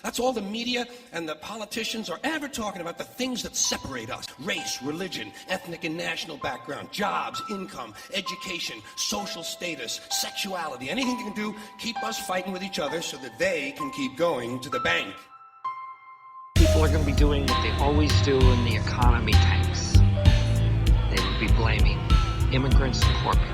That's all the media and the politicians are ever talking about, the things that separate us. Race, religion, ethnic and national background, jobs, income, education, social status, sexuality. Anything they can do, keep us fighting with each other so that they can keep going to the bank. People are going to be doing what they always do when the economy tanks. They will be blaming immigrants and corporate.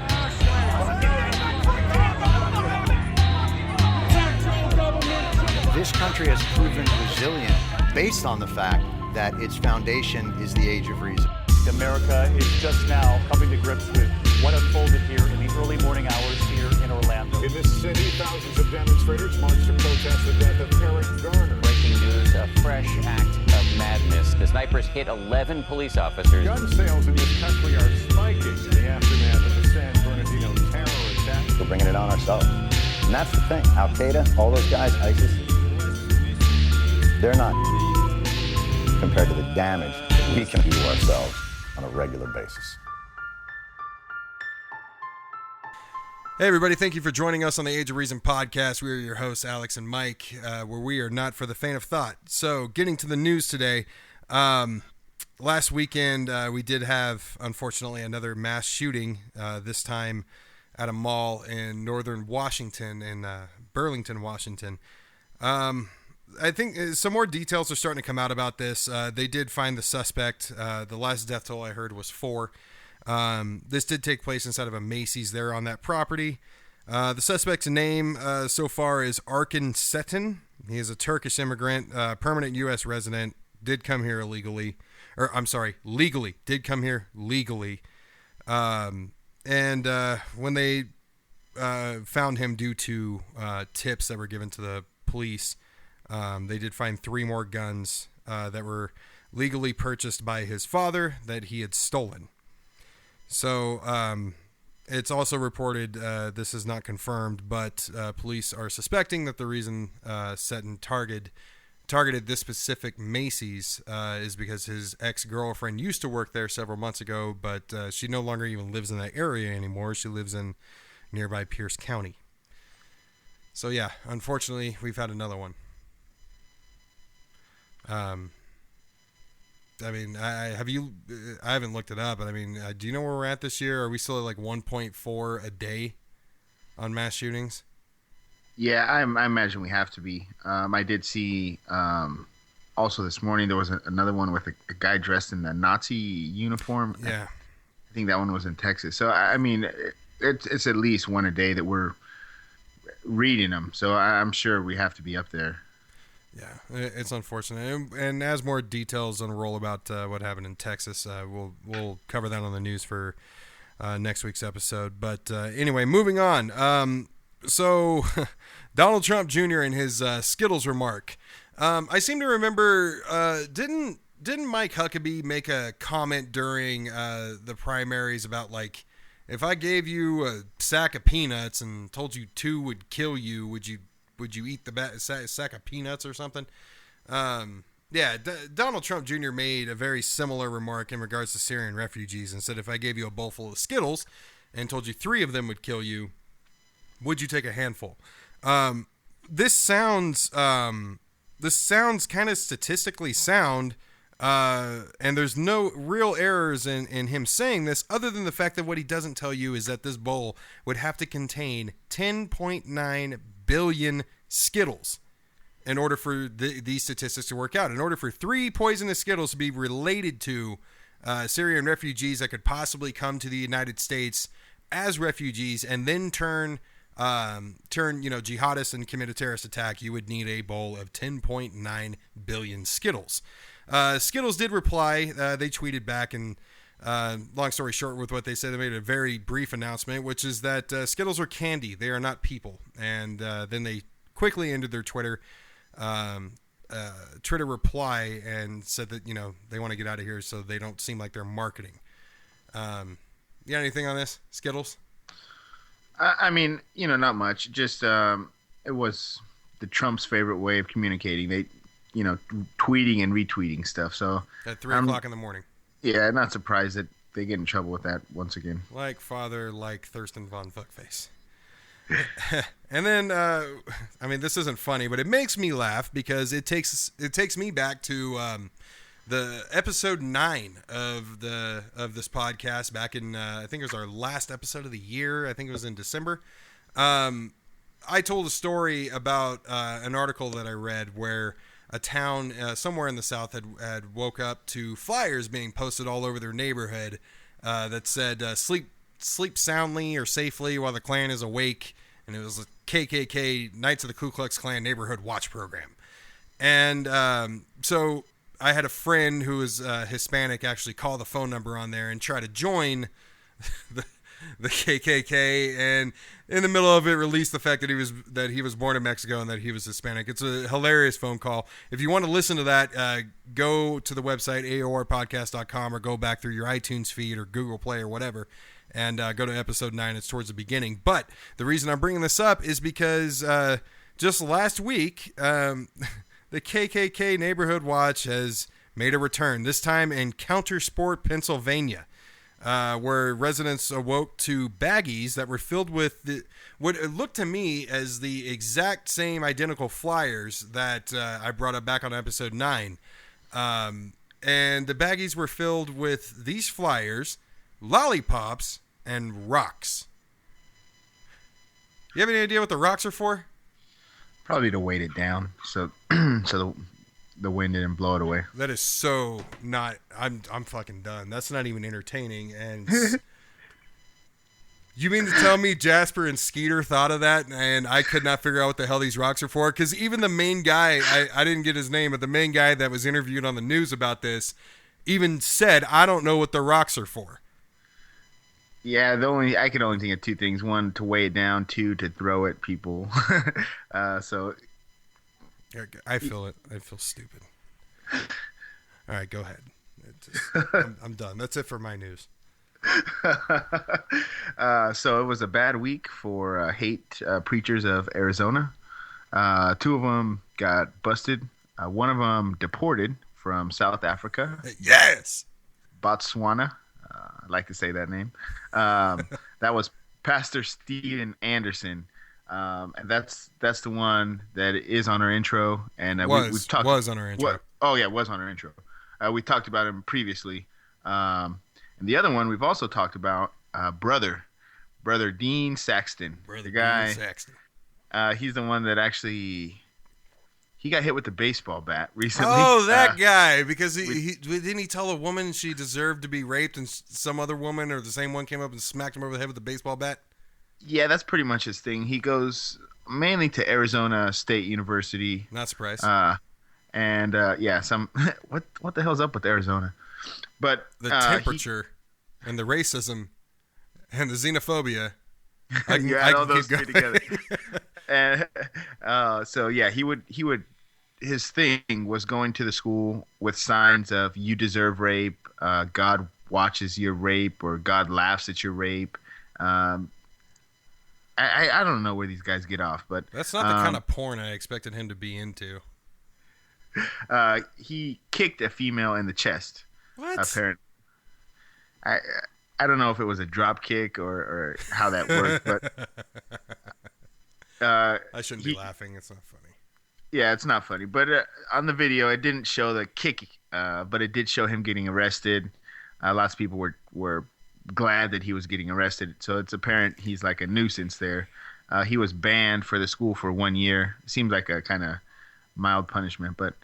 This country has proven resilient based on the fact that its foundation is the age of reason. America is just now coming to grips with what unfolded here in the early morning hours here in Orlando. In this city, thousands of demonstrators marched to protest the death of Eric Garner. Breaking news, a fresh act of madness. The snipers hit 11 police officers. Gun sales in this country are spiking in the aftermath of the San Bernardino terror attack. We're bringing it on ourselves. And that's the thing. Al-Qaeda, all those guys, ISIS, they're not compared to the damage that we can do to ourselves on a regular basis. Hey everybody, thank you for joining us on the Age of Reason podcast. We are your hosts, Alex and Mike, where we are not for the faint of thought. So getting to the news today, last weekend we did have, unfortunately, another mass shooting, this time at a mall in northern Washington, in Burlington, Washington. I think some more details are starting to come out about this. They did find the suspect. The last death toll I heard was 4. This did take place inside of a Macy's there on that property. The suspect's name so far is Arkan Setin. He is a Turkish immigrant, permanent U.S. resident, did come here legally. Did come here legally. And when they found him due to tips that were given to the police, they did find 3 more guns that were legally purchased by his father that he had stolen. So it's also reported, this is not confirmed, but police are suspecting that the reason Seton targeted this specific Macy's is because his ex-girlfriend used to work there several months ago, but she no longer even lives in that area anymore. She lives in nearby Pierce County. So yeah, unfortunately, we've had another one. I mean, I haven't looked it up, but I mean, do you know where we're at this year? Are we still at like 1.4 a day on mass shootings? Yeah, I imagine we have to be. I did see also this morning there was another one with a guy dressed in a Nazi uniform. Yeah. I think that one was in Texas. So, I mean, it's at least one a day that we're reading them. So I'm sure we have to be up there. Yeah, it's unfortunate, and as more details unroll about what happened in Texas, we'll cover that on the news for next week's episode. But anyway, moving on. So Donald Trump Jr. in his Skittles remark, I seem to remember, didn't Mike Huckabee make a comment during the primaries about, like, if I gave you a sack of peanuts and told you 2 would kill you, would you eat the sack of peanuts or something? Donald Trump Jr. made a very similar remark in regards to Syrian refugees, and said, if I gave you a bowl full of Skittles and told you 3 of them would kill you, would you take a handful? This sounds kind of statistically sound, and there's no real errors in him saying this, other than the fact that what he doesn't tell you is that this bowl would have to contain 10.9 billion Skittles in order for these statistics to work out. In order for 3 poisonous Skittles to be related to Syrian refugees that could possibly come to the United States as refugees and then turn jihadists and commit a terrorist attack, you would need a bowl of 10.9 billion Skittles. Skittles did reply. They tweeted back, and long story short with what they said, they made a very brief announcement, which is that Skittles are candy. They are not people. And then they quickly ended their Twitter reply and said that, they want to get out of here so they don't seem like they're marketing. You got anything on this, Skittles? I mean, not much. Just it was the Trump's favorite way of communicating. They, tweeting and retweeting stuff. So at 3 o'clock in the morning. Yeah, not surprised that they get in trouble with that once again. Like father, like Thurston Von Fuckface. And then, I mean, this isn't funny, but it makes me laugh because it takes me back to the episode 9 of this podcast back in I think it was our last episode of the year. I think it was in December. I told a story about an article that I read where a town somewhere in the South had woke up to flyers being posted all over their neighborhood that said sleep soundly or safely while the Klan is awake. And it was a KKK Knights of the Ku Klux Klan neighborhood watch program. And so I had a friend who was Hispanic actually call the phone number on there and try to join the KKK, and in the middle of it released the fact that he was born in Mexico and that he was Hispanic. It's a hilarious phone call. If you want to listen to that, go to the website aorpodcast.com or go back through your iTunes feed or Google Play or whatever, and go to episode 9. It's towards the beginning. But the reason I'm bringing this up is because just last week, the KKK Neighborhood Watch has made a return, this time in Countersport, Pennsylvania, where residents awoke to baggies that were filled with what it looked to me as the exact same identical flyers that I brought up back on episode 9. And the baggies were filled with these flyers, lollipops, and rocks. You have any idea what the rocks are for? Probably to weight it down, so the wind didn't blow it away. That is so not. I'm fucking done. That's not even entertaining. And you mean to tell me Jasper and Skeeter thought of that, and I could not figure out what the hell these rocks are for? Because even the main guy, I didn't get his name, but the main guy that was interviewed on the news about this even said, "I don't know what the rocks are for." Yeah, I could only think of two things: one, to weigh it down; two, to throw at people. So I feel it. I feel stupid. All right, go ahead. I'm done. That's it for my news. So it was a bad week for hate preachers of Arizona. 2 of them got busted. One of them deported from South Africa. Yes! Botswana. I like to say that name. That was Pastor Steven Anderson. And that's the one that is on our intro. And was on our intro. Was on our intro. We talked about him previously. And the other one we've also talked about, brother Dean Saxton. Brother the guy, Dean Saxton. He's the one that actually he got hit with the baseball bat recently. Oh, that guy! Because he didn't he tell a woman she deserved to be raped, and some other woman or the same one came up and smacked him over the head with a baseball bat. Yeah, that's pretty much his thing. He goes mainly to Arizona State University. Not surprised. And some what the hell's up with Arizona? But the temperature and the racism and the xenophobia. You add all those two together. And so yeah, he would his thing was going to the school with signs of "You deserve rape," "God watches your rape," or "God laughs at your rape." I don't know where these guys get off, but that's not the kind of porn I expected him to be into. He kicked a female in the chest. What? Apparently, I don't know if it was a drop kick or how that worked, but I shouldn't be laughing. It's not funny. Yeah, it's not funny. But on the video, it didn't show the kick, but it did show him getting arrested. Lots of people were glad that he was getting arrested. So it's apparent he's like a nuisance there. He was banned for the school for 1 year. Seems like a kind of mild punishment, but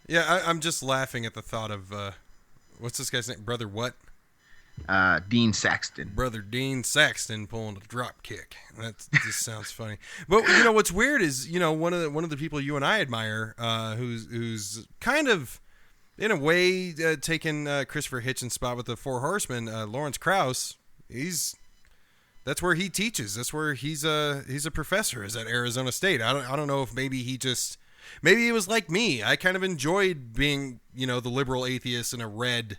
yeah, I'm just laughing at the thought of what's this guy's name? Brother what? Dean Saxton. Brother Dean Saxton pulling a drop kick. That just sounds funny. But you know what's weird is one of the people you and I admire, who's kind of in a way taken Christopher Hitchens' spot with the Four Horsemen. Lawrence Krauss. That's where he teaches. That's where he's a professor. Is at Arizona State. I don't know if maybe he was like me. I kind of enjoyed being the liberal atheist in a red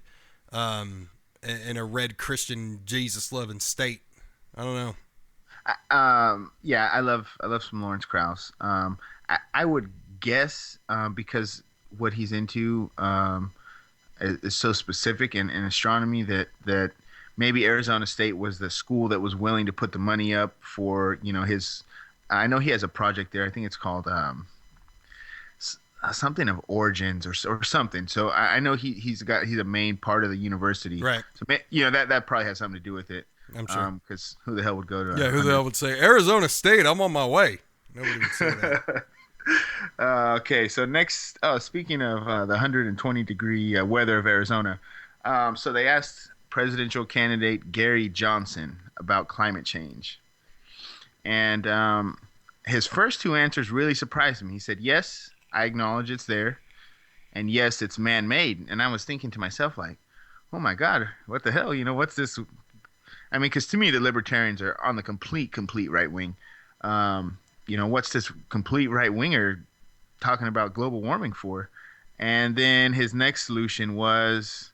Christian Jesus loving state. I don't know. Yeah, I love some Lawrence Krauss. I would guess because what he's into is so specific in astronomy that maybe Arizona State was the school that was willing to put the money up for, his. I know he has a project there. I think it's called something of origins or something. So I know he's a main part of the university. Right. So that probably has something to do with it. I'm sure. Because who the hell would go to? Yeah, who the hell would say Arizona State? I'm on my way. Nobody would say that. Okay, so next, speaking of the 120-degree weather of Arizona, so they asked presidential candidate Gary Johnson about climate change. And his first two answers really surprised me. He said, yes, I acknowledge it's there. And yes, it's man-made. And I was thinking to myself, like, oh, my God, what the hell? What's this? I mean, because to me, the libertarians are on the complete right wing. What's this complete right-winger talking about global warming for? And then his next solution was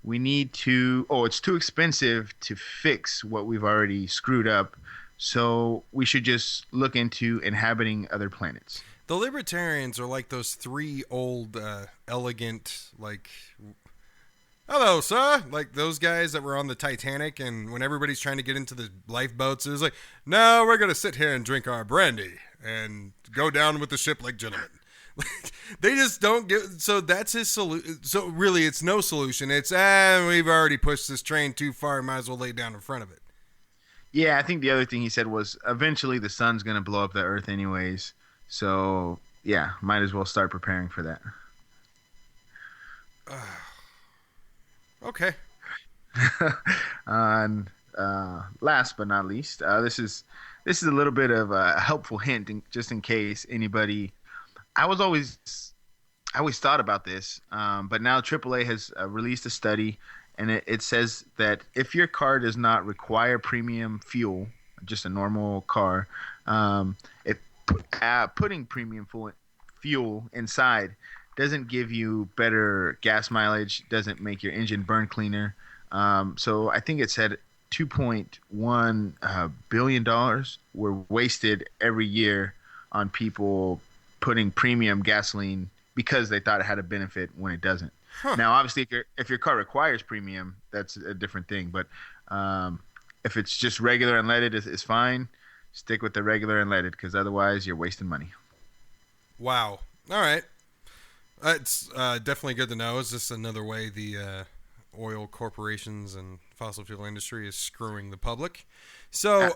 it's too expensive to fix what we've already screwed up. So we should just look into inhabiting other planets. The libertarians are like those three old, elegant, like, hello, sir. Like those guys that were on the Titanic, and when everybody's trying to get into the lifeboats, it was like, no, we're going to sit here and drink our brandy and go down with the ship like gentlemen. They just don't get. So that's his solution. So really, it's no solution. It's we've already pushed this train too far. Might as well lay down in front of it. Yeah, I think the other thing he said was eventually the sun's going to blow up the Earth anyways. So yeah, might as well start preparing for that. Okay. And last but not least, this is a little bit of a helpful hint, just in case anybody. I always thought about this, but now AAA has released a study, and it says that if your car does not require premium fuel, just a normal car, putting premium fuel inside doesn't give you better gas mileage, doesn't make your engine burn cleaner. So I think it said $2.1 billion were wasted every year on people putting premium gasoline because they thought it had a benefit when it doesn't. Huh. Now, obviously, if your car requires premium, that's a different thing. But if it's just regular unleaded, is fine. Stick with the regular unleaded, because otherwise you're wasting money. Wow. All right. It's definitely good to know. It's just another way the oil corporations and fossil fuel industry is screwing the public. So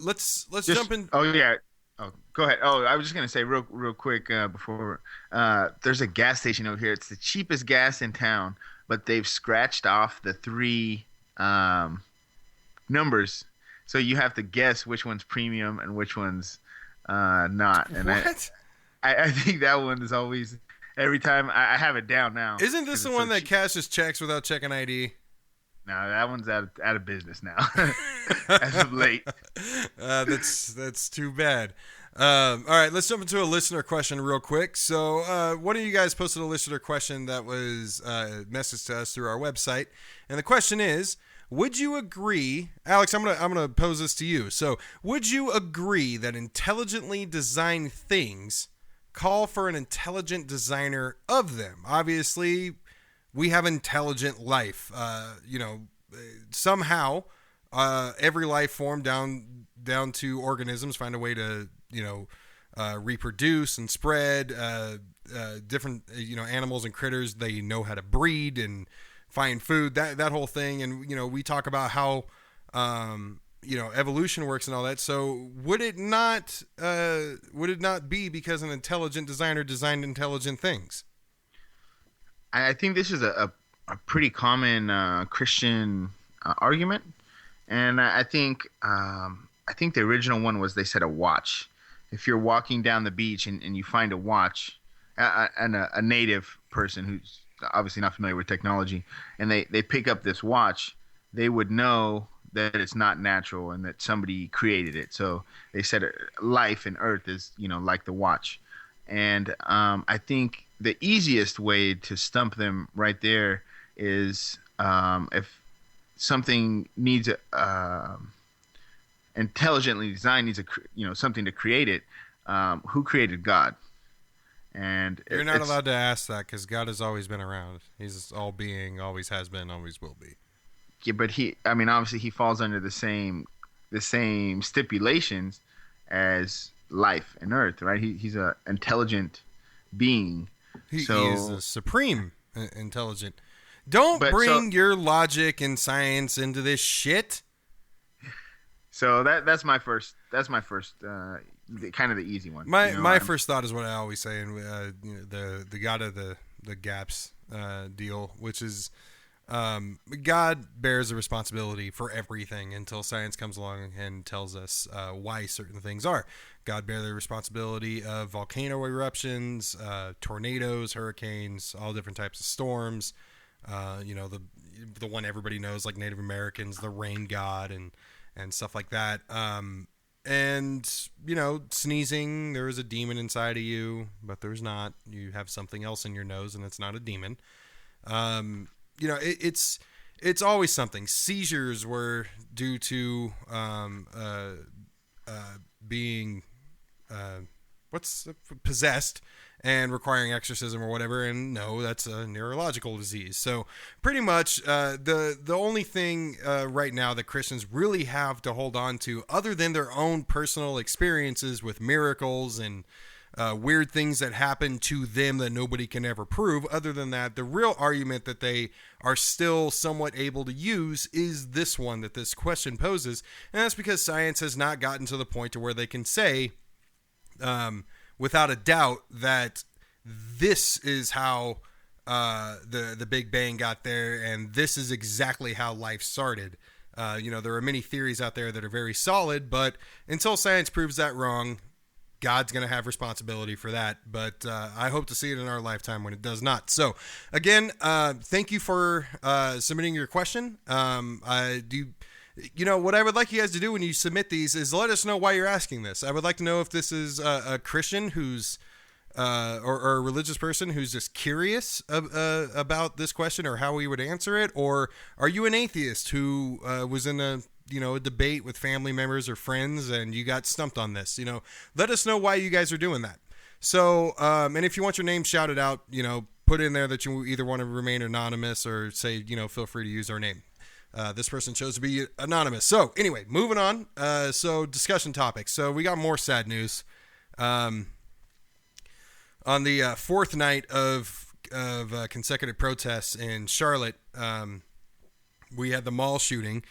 let's jump in. Oh yeah. Oh, go ahead. Oh, I was just gonna say real quick before. There's a gas station over here. It's the cheapest gas in town, but they've scratched off the 3 numbers, so you have to guess which one's premium and which one's not. And what? I think that one is always. Every time I have it down now. Isn't this the one that cashes checks without checking ID? No, that one's out of business now. As of late. That's too bad. All right, let's jump into a listener question real quick. So one of you guys posted a listener question that was messaged to us through our website, and the question is: would you agree, Alex? I'm gonna pose this to you. So, would you agree that intelligently designed things call for an intelligent designer of them? Obviously, we have intelligent life. Somehow, every life form down to organisms find a way to reproduce and spread. Different animals and critters, they know how to breed and find food. That whole thing, and we talk about how evolution works and all that. So would it not be because an intelligent designer designed intelligent things? I think this is a pretty common Christian argument, and I think the original one was, they said, a watch. If you're walking down the beach and you find a watch, and a native person who's obviously not familiar with technology, and they pick up this watch, they would know that it's not natural and that somebody created it. So they said life and Earth is, like the watch. And I think the easiest way to stump them right there is if something needs intelligently designed, needs something to create it. Who created God? And you're not allowed to ask that, because God has always been around. He's all being, always has been, always will be. Yeah, but I mean, obviously he falls under the same stipulations as life and Earth, right? He's a intelligent being. He So is a supreme intelligent. Don't But bring so- your logic and science into this shit. so that's my first kind of the easy one. My You know, my I'm- first thought is what I always say, and the God of the gaps deal, which is God bears a responsibility for everything until science comes along and tells us why certain things are. God bears the responsibility of volcano eruptions, tornadoes, hurricanes, all different types of storms. The one everybody knows, like Native Americans, the rain god and stuff like that. And sneezing, there is a demon inside of you, but there's not. You have something else in your nose, and it's not a demon. It's always something. Seizures were due to being possessed and requiring exorcism or whatever, and no, that's a neurological disease. So pretty much the only thing right now that Christians really have to hold on to, other than their own personal experiences with miracles and weird things that happen to them that nobody can ever prove, other than that, the real argument that they are still somewhat able to use is this one that this question poses, and that's because science has not gotten to the point to where they can say without a doubt that this is how the Big Bang got there, and this is exactly how life started. There are many theories out there that are very solid, but until science proves that wrong, God's going to have responsibility for that. But I hope to see it in our lifetime when it does not. So, again, thank you for submitting your question. What I would like you guys to do when you submit these is let us know why you're asking this. I would like to know if this is a Christian who's or a religious person who's just curious about this question or how we would answer it, or are you an atheist who was in a debate with family members or friends and you got stumped on this? Let us know why you guys are doing that. So, and if you want your name shouted out, put in there that you either want to remain anonymous or say, feel free to use our name. This person chose to be anonymous. So anyway, moving on. So discussion topics. So we got more sad news. On the fourth night of consecutive protests in Charlotte, we had the mall shooting,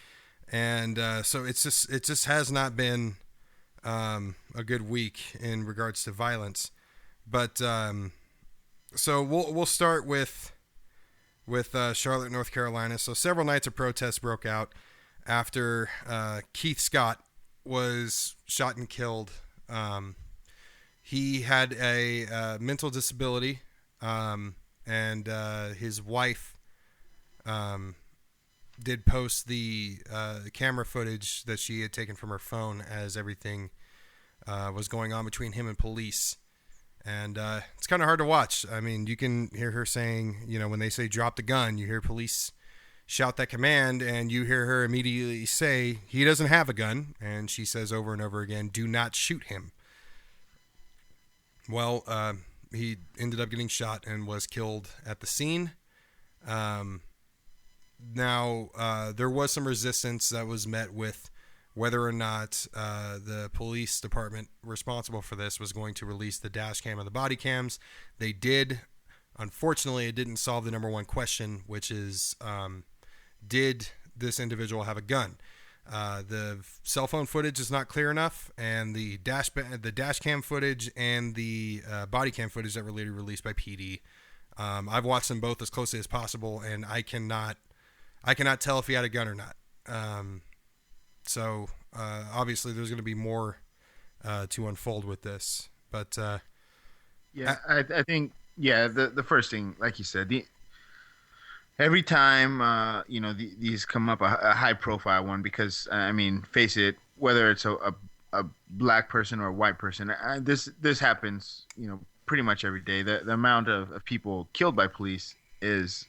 and so it just has not been a good week in regards to violence. But so we'll start with Charlotte, North Carolina. So several nights of protests broke out after Keith Scott was shot and killed. He had a mental disability, and his wife did post the camera footage that she had taken from her phone as everything was going on between him and police. And it's kind of hard to watch. I mean, you can hear her saying, when they say drop the gun, you hear police shout that command, and you hear her immediately say, he doesn't have a gun. And she says over and over again, do not shoot him. Well, he ended up getting shot and was killed at the scene. Now, there was some resistance that was met with whether or not the police department responsible for this was going to release the dash cam and the body cams. They did. Unfortunately, it didn't solve the number one question, which is, did this individual have a gun? The cell phone footage is not clear enough, and the dash cam footage and the body cam footage that were later released by PD. I've watched them both as closely as possible, and I cannot tell if he had a gun or not. So obviously there's going to be more to unfold with this, but I think the first thing, like you said, every time these come up, a high profile one, because I mean, face it, whether it's a black person or a white person, this happens pretty much every day. The amount of people killed by police is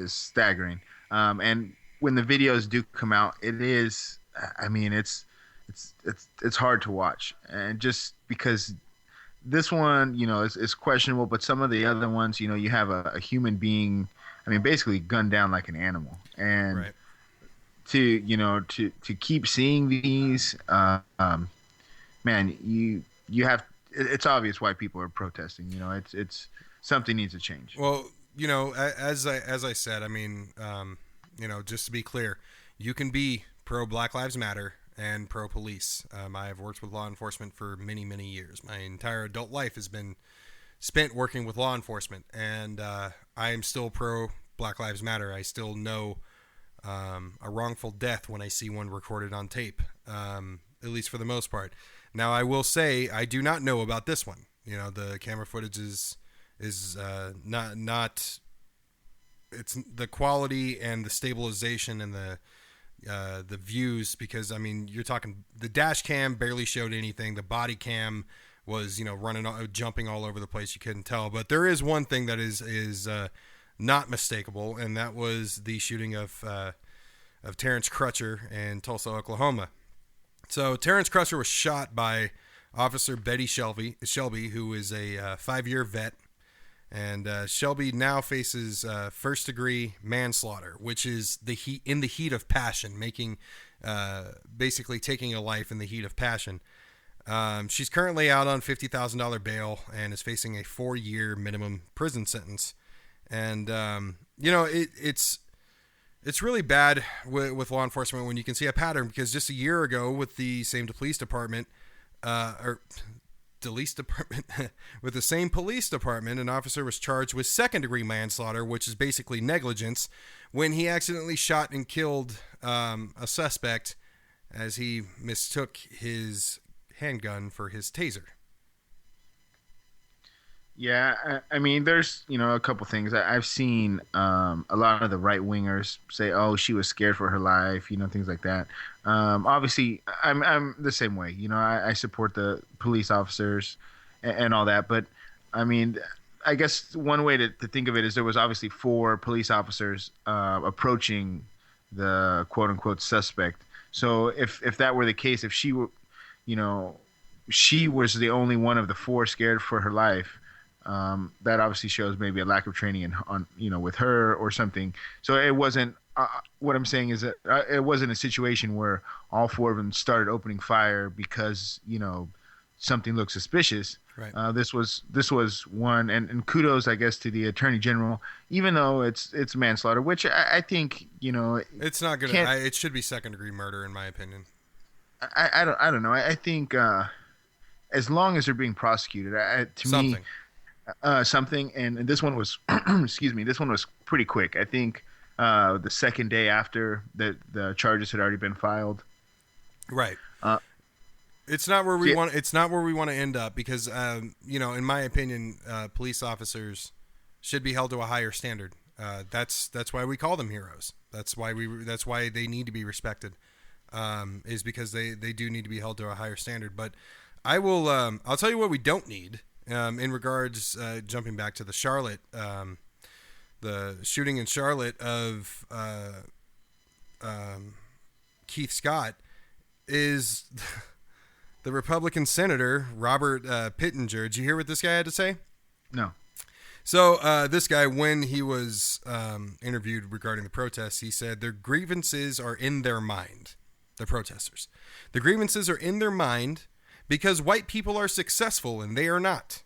staggering, and when the videos do come out, it is, I mean, it's hard to watch, and just because this one is questionable, but some of the other ones, you have a human being, I mean, basically gunned down like an animal, and right. to keep seeing these, man, you have. It's obvious why people are protesting. It's something needs to change. Well, as I said, I mean, just to be clear, you can be pro Black Lives Matter and pro police. I have worked with law enforcement for many, many years. My entire adult life has been spent working with law enforcement, and I am still pro Black Lives Matter. I still know a wrongful death when I see one recorded on tape, at least for the most part. Now, I will say I do not know about this one. The camera footage is not. It's the quality and the stabilization and the views, because I mean, you're talking, the dash cam barely showed anything. The body cam was jumping all over the place. You couldn't tell. But there is one thing that is not mistakable, and that was the shooting of Terrence Crutcher in Tulsa, Oklahoma. So Terrence Crutcher was shot by Officer Betty Shelby, who is a 5-year vet. And Shelby now faces first-degree manslaughter, which is in the heat of passion, basically taking a life in the heat of passion. She's currently out on $50,000 bail and is facing a 4-year minimum prison sentence. And it's really bad with law enforcement when you can see a pattern, because just a year ago with the same police department, with the same police department, an officer was charged with second-degree manslaughter, which is basically negligence, when he accidentally shot and killed a suspect as he mistook his handgun for his taser. Yeah, I mean, there's a couple things. I've seen a lot of the right wingers say, "Oh, she was scared for her life," things like that. Obviously, I'm the same way. I support the police officers and all that. But I mean, I guess one way to think of it is there was obviously 4 police officers approaching the quote unquote suspect. So if that were the case, if she were, she was the only one of the 4 scared for her life. That obviously shows maybe a lack of training with her or something. So it wasn't. What I'm saying is that it wasn't a situation where all 4 of them started opening fire because something looked suspicious. Right. This was one, and kudos, I guess, to the Attorney General, even though it's manslaughter, which I think it's not good. It should be second-degree murder, in my opinion. I don't know. I think as long as they're being prosecuted, to me. Something, and this one was, excuse me, this one was pretty quick. I think the second day after the charges had already been filed. Right. It's not where we want. It's not where we want to end up, because in my opinion, police officers should be held to a higher standard. That's why we call them heroes. That's why they need to be respected. Is because they do need to be held to a higher standard. But I'll tell you what we don't need. In regards, jumping back to the Charlotte, the shooting in Charlotte of Keith Scott, is the Republican Senator Robert Pittenger. Did you hear what this guy had to say? No. So this guy, when he was interviewed regarding the protests, he said their grievances are in their mind, the protesters. The grievances are in their mind because white people are successful and they are not.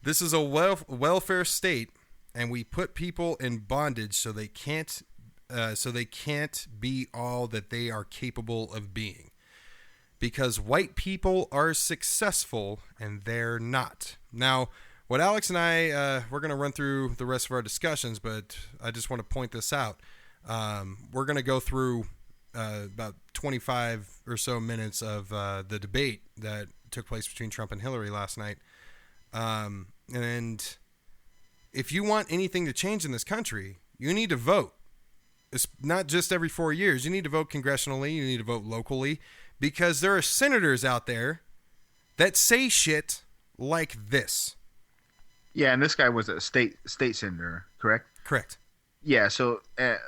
This is a welfare state, and we put people in bondage so they can't be all that they are capable of being. Because white people are successful and they're not. Now, what Alex and I, we're going to run through the rest of our discussions, but I just want to point this out. We're going to go through about 25 or so minutes of the debate that took place between Trump and Hillary last night. And if you want anything to change in this country, you need to vote. It's not just every 4 years. You need to vote congressionally. You need to vote locally, because there are senators out there that say shit like this. Yeah, and this guy was a state senator, correct? Correct. Yeah, so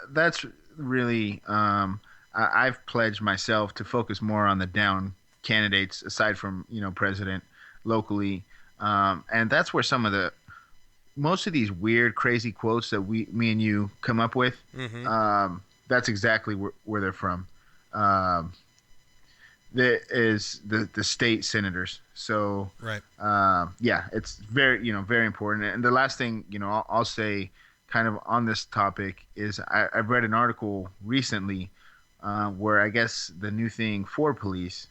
that's really I've pledged myself to focus more on the down candidates aside from president locally, and that's where some of the most of these weird, crazy quotes that me and you come up with, that's exactly where they're from. There is the state senators. So right. Yeah, it's very very important. And the last thing I'll say, kind of on this topic, is I've read an article recently where I guess the new thing for police,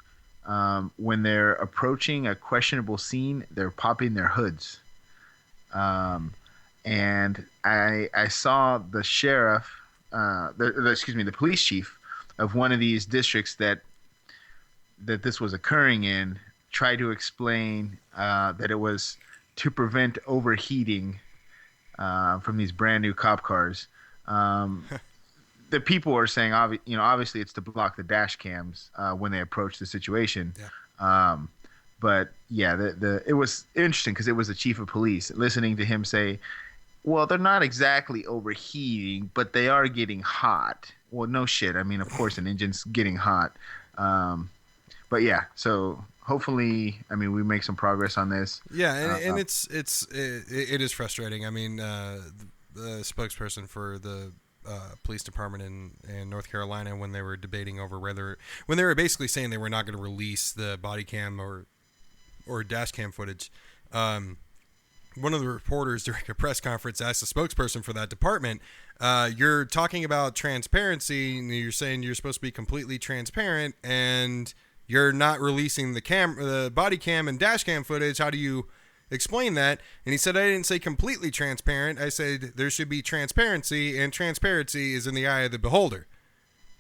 when they're approaching a questionable scene, they're popping their hoods. And I saw the sheriff, the police chief of one of these districts that this was occurring in, try to explain that it was to prevent overheating from these brand new cop cars. The people are saying, obviously it's to block the dash cams when they approach the situation. Yeah. But yeah, it was interesting because it was the chief of police, listening to him say, well, they're not exactly overheating, but they are getting hot. Well, no shit. I mean, of course an engine's getting hot. But yeah, so hopefully, we make some progress on this. Yeah, and it is frustrating. I mean, the spokesperson for the police department in North Carolina, when they were debating over when they were basically saying they were not going to release the body cam or dash cam footage, one of the reporters during a press conference asked the spokesperson for that department, you're talking about transparency, and you're saying you're supposed to be completely transparent, and you're not releasing the body cam and dash cam footage. How do you explain that? And he said, I didn't say completely transparent. I said there should be transparency, and transparency is in the eye of the beholder.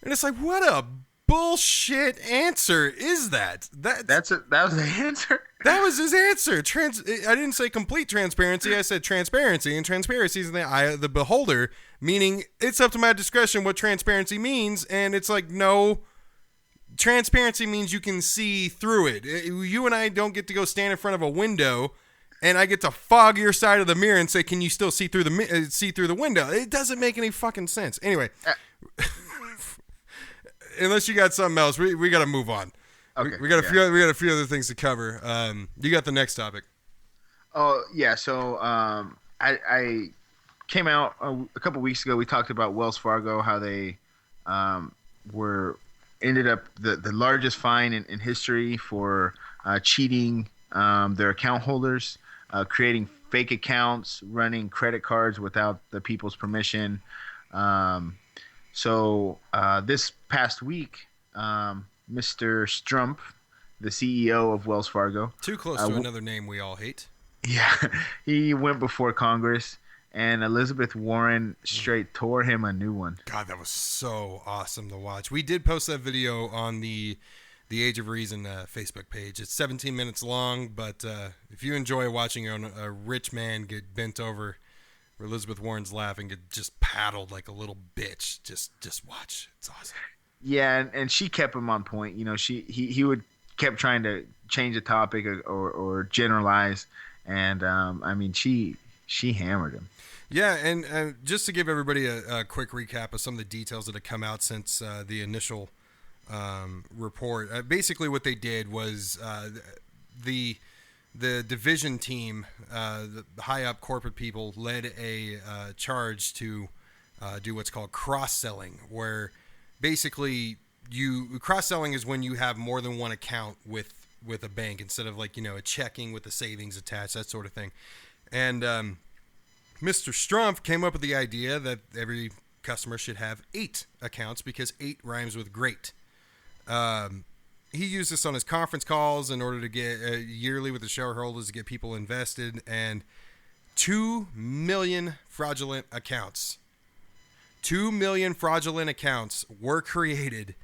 And it's like, what a bullshit answer is that? That was the answer? That was his answer. I didn't say complete transparency. I said transparency, and transparency is in the eye of the beholder, meaning it's up to my discretion what transparency means. And it's like, no, transparency means you can see through it. You and I don't get to go stand in front of a window and I get to fog your side of the mirror and say, can you still see through the window? It doesn't make any fucking sense. Anyway, unless you got something else, we got to move on. Okay, we got a few other things to cover. You got the next topic. Oh yeah. So I came out a couple weeks ago. We talked about Wells Fargo, how they ended up the largest fine in history for cheating their account holders, creating fake accounts, running credit cards without the people's permission. So this past week, Mr. Strump, the CEO of Wells Fargo. Too close to another name we all hate. Yeah, he went before Congress, and Elizabeth Warren straight tore him a new one. God, that was so awesome to watch. We did post that video on the Age of Reason Facebook page. It's 17 minutes long, but if you enjoy watching a rich man get bent over where Elizabeth Warren's laughing, get just paddled like a little bitch, just watch. It's awesome. Yeah, and she kept him on point. He would kept trying to change the topic or generalize, and she hammered him. Yeah, and just to give everybody a quick recap of some of the details that have come out since the initial report. Basically, what they did was the division team, the high up corporate people, led a charge to do what's called cross-selling, where basically cross-selling is when you have more than one account with a bank instead of a checking with the savings attached, that sort of thing. And Mr. Strumpf came up with the idea that every customer should have 8 accounts because 8 rhymes with great. He used this on his conference calls in order to get yearly with the shareholders to get people invested, and 2 million fraudulent accounts. 2 million fraudulent accounts were created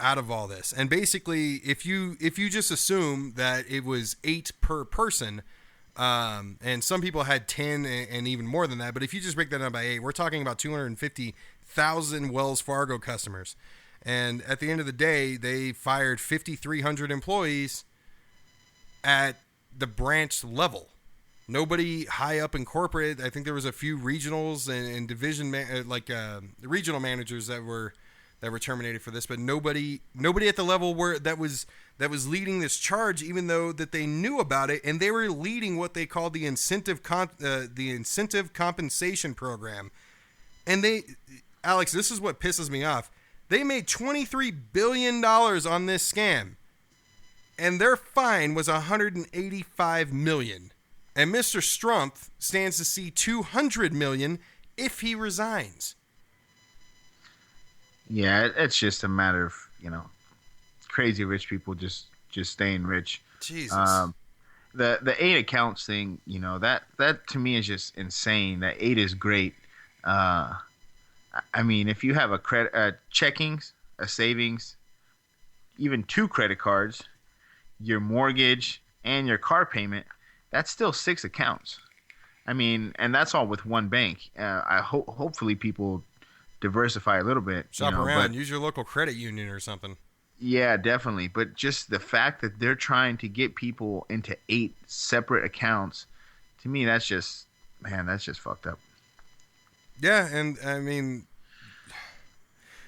out of all this. And basically, if you just assume that it was 8 per person, and some people had 10 and even more than that, but if you just break that down by 8, we're talking about 250,000 Wells Fargo customers. And at the end of the day, they fired 5,300 employees at the branch level. Nobody high up in corporate. I think there was a few regionals and division regional managers that were terminated for this, but nobody at the level that was that was leading this charge, even though that they knew about it, and they were leading what they called the incentive compensation program. And Alex, this is what pisses me off. They made $23 billion on this scam, and their fine was $185 million. And Mr. Strumpf stands to see $200 million if he resigns. Yeah, it's just a matter of, crazy rich people just staying rich. Jesus. The 8 accounts thing, that to me is just insane. That 8 is great. I mean, if you have a checkings, a savings, even 2 credit cards, your mortgage, and your car payment, that's still 6 accounts. I mean, and that's all with one bank. Hopefully people diversify a little bit. Shop around. Use your local credit union or something. Yeah, definitely. But just the fact that they're trying to get people into 8 separate accounts, to me, that's just fucked up. Yeah, and I mean,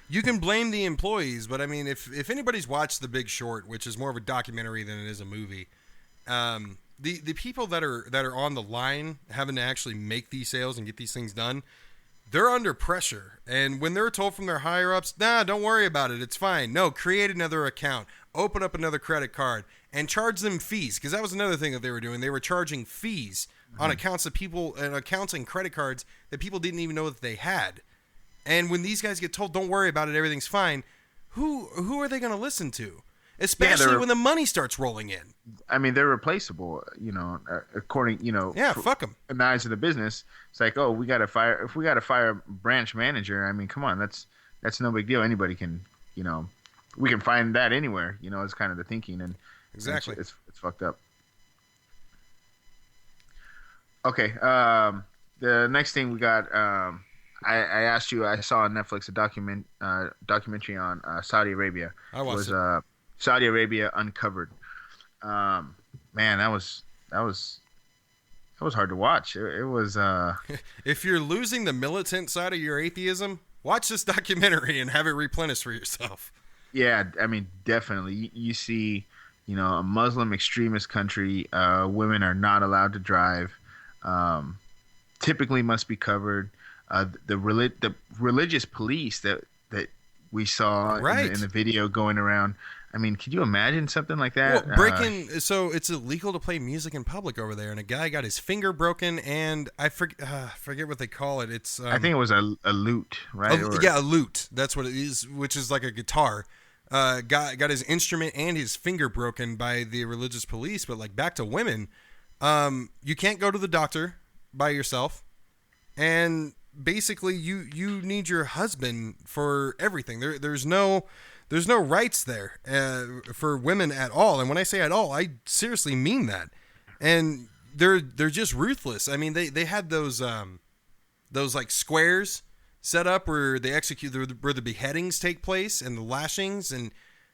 you can blame the employees, but I mean, if anybody's watched The Big Short, which is more of a documentary than it is a movie, the people that are on the line having to actually make these sales and get these things done, they're under pressure. And when they're told from their higher ups, nah, don't worry about it, it's fine. No, create another account, open up another credit card, and charge them fees. Because that was another thing that they were doing. They were charging fees on accounts of people and accounts and credit cards that people didn't even know that they had. And when these guys get told, don't worry about it, everything's fine, who are they going to listen to? Especially when the money starts rolling in. I mean, they're replaceable, according, Yeah, fuck them. In the eyes of the business, it's like, oh, we got to fire a branch manager. I mean, come on, that's no big deal. Anybody can, we can find that anywhere. It's kind of the thinking, and exactly, it's fucked up. Okay, the next thing we got, I asked you. I saw on Netflix a documentary on Saudi Arabia. I watched it. Saudi Arabia Uncovered. Man, that was hard to watch. It was. If you're losing the militant side of your atheism, watch this documentary and have it replenished for yourself. Yeah, I mean, definitely. You see, a Muslim extremist country. Women are not allowed to drive. Typically, must be covered. The religious police that we saw in the video going around. I mean, could you imagine something like that? Well, so it's illegal to play music in public over there, and a guy got his finger broken, and I forget what they call it. It's I think it was a lute, right? Yeah, a lute. That's what it is, which is like a guitar. Got his instrument and his finger broken by the religious police. But like back to women, you can't go to the doctor by yourself, and basically you need your husband for everything. There's no rights there for women at all. And when I say at all, I seriously mean that. And they're just ruthless. I mean, they had those like squares set up where they where the beheadings take place and the lashings. And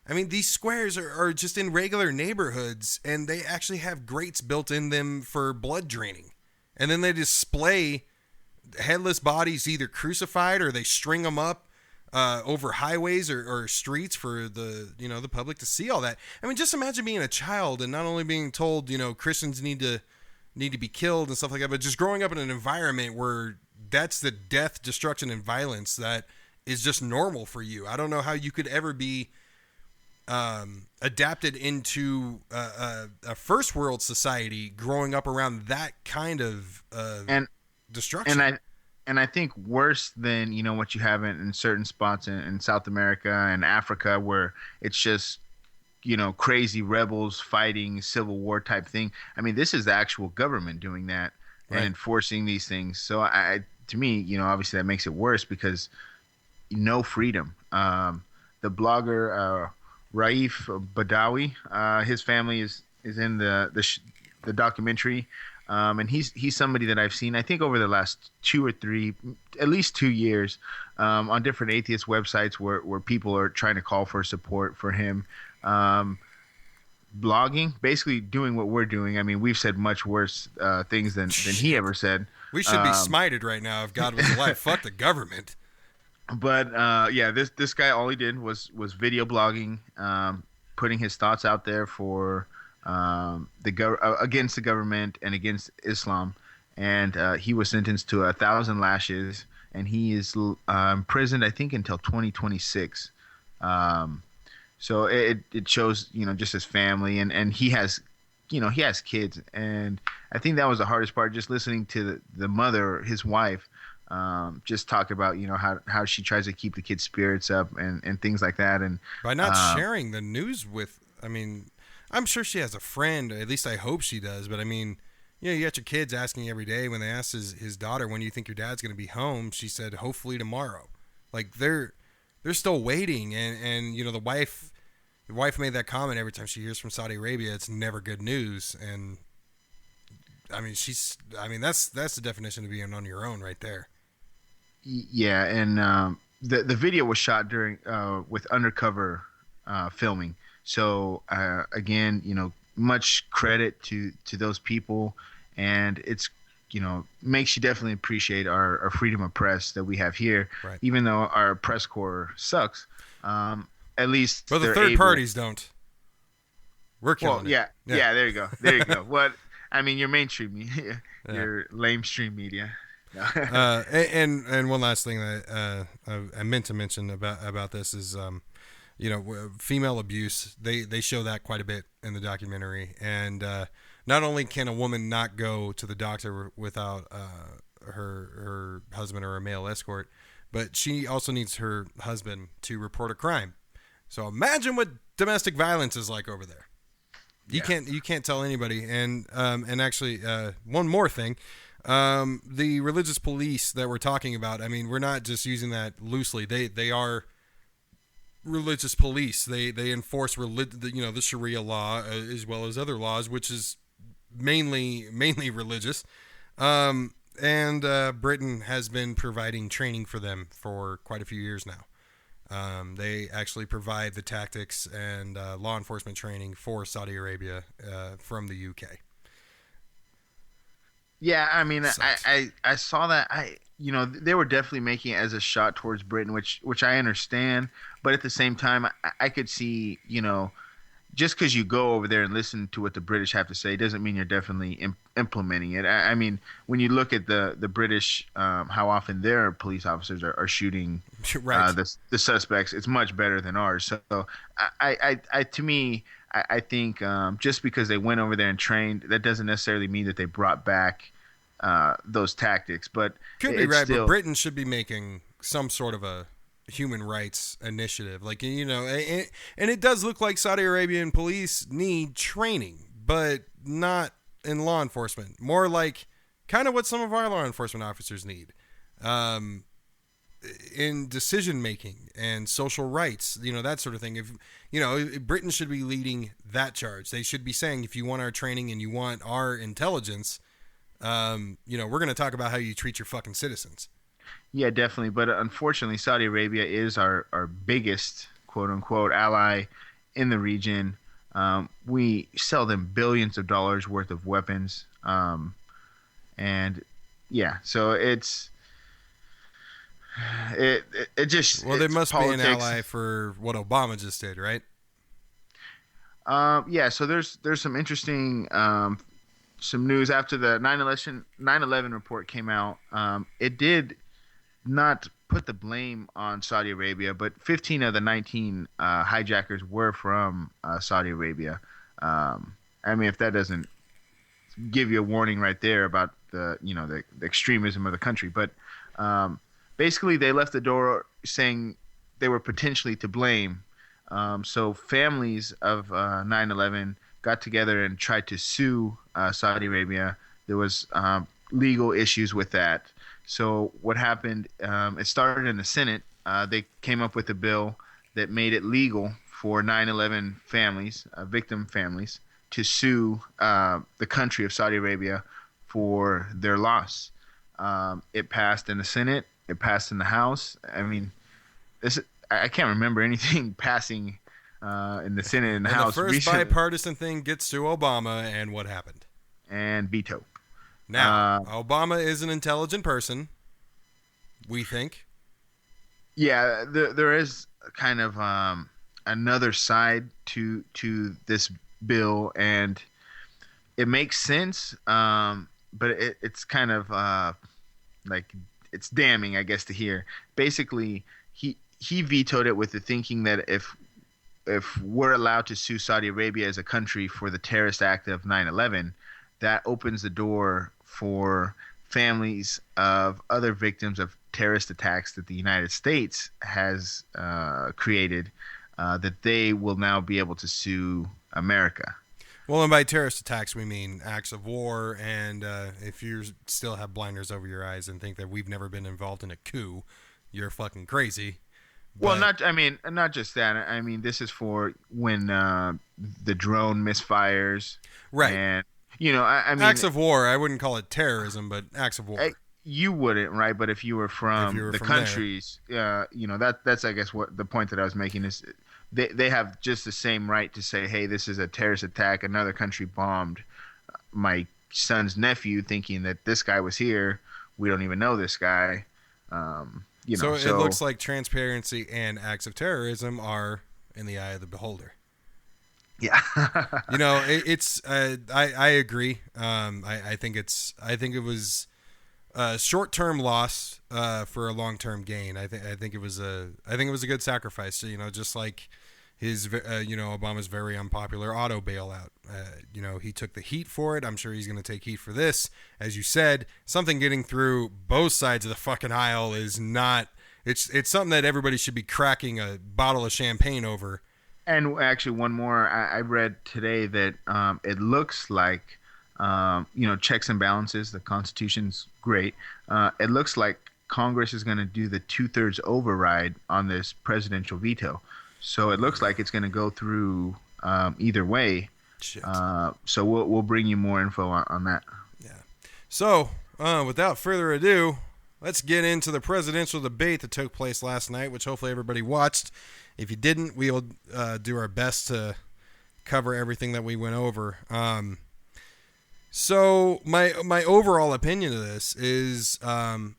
I mean, these squares are just in regular neighborhoods, and they actually have grates built in them for blood draining. And then they display headless bodies either crucified, or they string them up over highways or streets for the public to see all that. I mean, just imagine being a child and not only being told, Christians need to be killed and stuff like that, but just growing up in an environment where that's the death, destruction, and violence that is just normal for you. I don't know how you could ever be adapted into a first world society growing up around that kind of destruction. And I think worse than, what you have in certain spots in South America and Africa, where it's just, crazy rebels fighting civil war type thing. I mean, this is the actual government doing that and enforcing these things. So to me, obviously that makes it worse because no freedom. The blogger, Raif Badawi, his family is in the documentary. And he's somebody that I've seen, I think, over the last 2 or 3, at least 2 years, on different atheist websites where people are trying to call for support for him. Blogging, basically doing what we're doing. I mean, we've said much worse things than he ever said. We should be smited right now if God was alive. Fuck the government. But this guy, all he did was video blogging. putting his thoughts out there for against the government and against Islam, and he was sentenced to 1,000 lashes, and he is imprisoned, I think, until 2026. So it shows, just his family, and he has, he has kids, and I think that was the hardest part, just listening to the mother, his wife, just talk about, how she tries to keep the kids' spirits up and things like that, and by not sharing the news with, I'm sure she has a friend, at least I hope she does, but you got your kids asking every day. When they asked his daughter, when do you think your dad's going to be home, she said, hopefully tomorrow. Like, they're still waiting, and the wife made that comment every time she hears from Saudi Arabia, it's never good news. And that's the definition of being on your own right there. Yeah, and the video was shot during with undercover filming. So again, much credit to those people, and it's makes you definitely appreciate our freedom of press that we have here, right. Even though our press corps sucks. At least, but the third parties don't. We're killing it. Yeah. There you go. What your mainstream media, your lamestream media. And one last thing that I meant to mention about this is, female abuse. They show that quite a bit in the documentary, and not only can a woman not go to the doctor without her husband or a male escort, but she also needs her husband to report a crime. So imagine what domestic violence is like over there. You can't tell anybody. And actually, one more thing. The religious police that we're talking about, we're not just using that loosely. They are religious police. They enforce the Sharia law as well as other laws, which is mainly religious. And Britain has been providing training for them for quite a few years now. They actually provide the tactics and law enforcement training for Saudi Arabia from the UK. Yeah, I saw that. They were definitely making it as a shot towards Britain, which I understand, but at the same time, I could see, just because you go over there and listen to what the British have to say doesn't mean you're definitely implementing it. When you look at the British, how often their police officers are shooting right. The suspects, it's much better than ours. So I think just because they went over there and trained, that doesn't necessarily mean that they brought back those tactics. But could be right. But Britain should be making some sort of a human rights initiative, and it does look like Saudi Arabian police need training, but not in law enforcement. More like kind of what some of our law enforcement officers need. In decision making and social rights, that sort of thing. If Britain should be leading that charge. They should be saying, if you want our training and you want our intelligence, we're going to talk about how you treat your fucking citizens. Yeah, definitely. But unfortunately, Saudi Arabia is our biggest quote unquote ally in the region. We sell them billions of dollars worth of weapons. And yeah, so it just, well, they must politics. Be an ally for what Obama just did, right? Yeah, so there's some interesting some news after the 9/11 report came out. It did not put the blame on Saudi Arabia, but 15 of the 19 hijackers were from Saudi Arabia. If that doesn't give you a warning right there about the extremism of the country, but basically they left the door saying they were potentially to blame. So families of 9/11 got together and tried to sue Saudi Arabia. There was legal issues with that. So what happened, it started in the Senate. They came up with a bill that made it legal for 9/11 families, victim families, to sue the country of Saudi Arabia for their loss. It passed in the Senate. It passed in the House. I can't remember anything passing in the Senate and the House. The first recently. bipartisan thing gets to Obama, and what happened? And veto. Now, Obama is an intelligent person, we think. Yeah, there is kind of another side to this bill, and it makes sense. But it's kind of like it's damning, I guess, to hear. Basically, he vetoed it with the thinking that if we're allowed to sue Saudi Arabia as a country for the terrorist act of 9/11, that opens the door for families of other victims of terrorist attacks that the United States has created, that they will now be able to sue America. Well, and by terrorist attacks, we mean acts of war. And if you still have blinders over your eyes and think that we've never been involved in a coup, you're fucking crazy. Well, not just that. I mean, this is for when the drone misfires. Right. And, I mean. Acts of war, I wouldn't call it terrorism, but acts of war. You wouldn't, right? But if you were from the countries, that's, I guess, what the point that I was making is they have just the same right to say, hey, this is a terrorist attack. Another country bombed my son's nephew thinking that this guy was here. We don't even know this guy. So it looks like transparency and acts of terrorism are in the eye of the beholder. Yeah. It's I agree. I think it was a short-term loss for a long-term gain. I think it was a good sacrifice. Just like his Obama's very unpopular auto bailout. He took the heat for it. I'm sure he's going to take heat for this. As you said, something getting through both sides of the fucking aisle is not. It's something that everybody should be cracking a bottle of champagne over. And actually, one more. I read today that it looks like, checks and balances. The Constitution's great. It looks like Congress is going to do the 2/3 override on this presidential veto. So it looks like it's going to go through either way. Shit. So we'll bring you more info on that. Yeah. So without further ado, let's get into the presidential debate that took place last night, which hopefully everybody watched. If you didn't, we'll do our best to cover everything that we went over. So my overall opinion of this is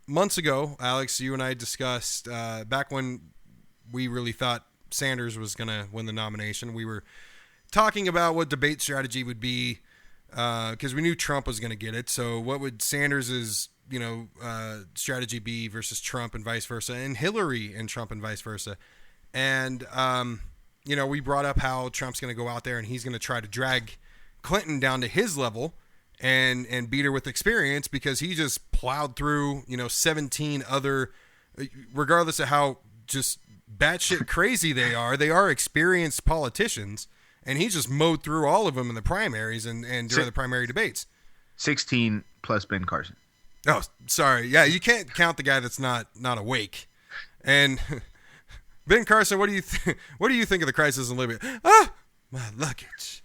months ago, Alex, you and I discussed back when we really thought Sanders was going to win the nomination. We were talking about what debate strategy would be because we knew Trump was going to get it. So what would Sanders's strategy be versus Trump and vice versa, and Hillary and Trump and vice versa? And we brought up how Trump's going to go out there and he's going to try to drag Clinton down to his level and beat her with experience because he just plowed through 17 other, regardless of how just batshit crazy they are experienced politicians, and he just mowed through all of them in the primaries and during the primary debates. 16 plus Ben Carson. Oh, sorry. Yeah, you can't count the guy that's not awake. And Ben Carson, what do you think of the crisis in Libya? Ah, my luggage.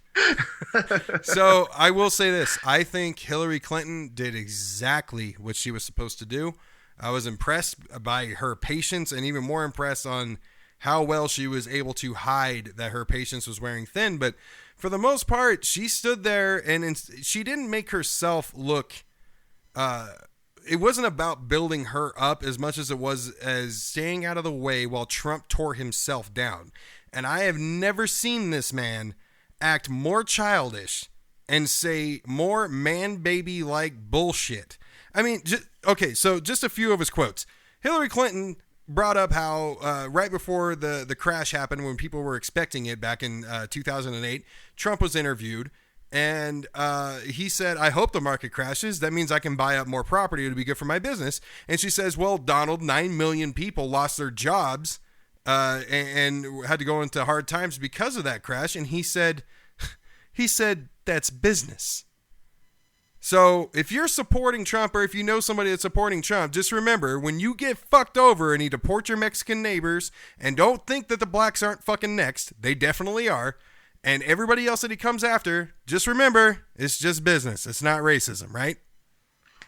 So I will say this. I think Hillary Clinton did exactly what she was supposed to do. I was impressed by her patience and even more impressed on how well she was able to hide that her patience was wearing thin. But for the most part, she stood there and she didn't make herself look it wasn't about building her up as much as it was as staying out of the way while Trump tore himself down. And I have never seen this man act more childish and say more man-baby-like bullshit. I mean, so just a few of his quotes. Hillary Clinton brought up how right before the crash happened, when people were expecting it back in 2008, Trump was interviewed. And he said, I hope the market crashes. That means I can buy up more property. It'll be good for my business. And she says, well, Donald, 9 million people lost their jobs and had to go into hard times because of that crash. And he said, that's business. So if you're supporting Trump, or if you know somebody that's supporting Trump, just remember, when you get fucked over and you deport your Mexican neighbors, and don't think that the blacks aren't fucking next. They definitely are. And everybody else that he comes after, just remember, it's just business. It's not racism, right?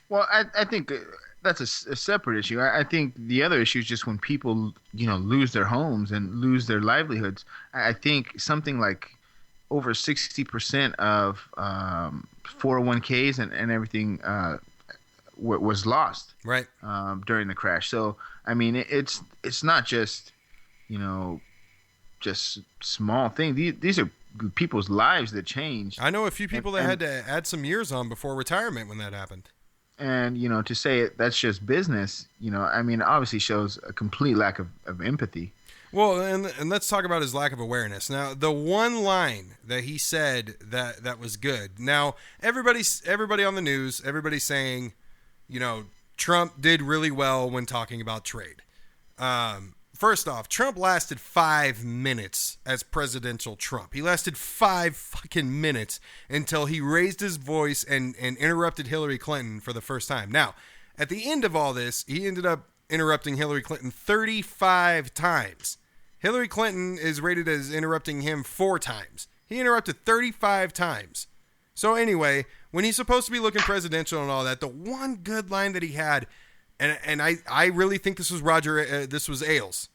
Well, I think that's a separate issue. I think the other issue is just when people, lose their homes and lose their livelihoods. I think something like over 60% of 401ks and everything was lost, right, during the crash. So, I mean, it's not just, just small things. These are people's lives that changed. I know a few people that had to add some years on before retirement when that happened. And, to say that's just business, I mean, obviously shows a complete lack of empathy. Well, and let's talk about his lack of awareness. Now, the one line that he said that was good. Now, everybody on the news, everybody's saying, Trump did really well when talking about trade. First off, Trump lasted 5 minutes as presidential Trump. He lasted 5 fucking minutes until he raised his voice and interrupted Hillary Clinton for the first time. Now, at the end of all this, he ended up interrupting Hillary Clinton 35 times. Hillary Clinton is rated as interrupting him 4 times. He interrupted 35 times. So anyway, when he's supposed to be looking presidential and all that, the one good line that he had, and I really think this was this was Ailes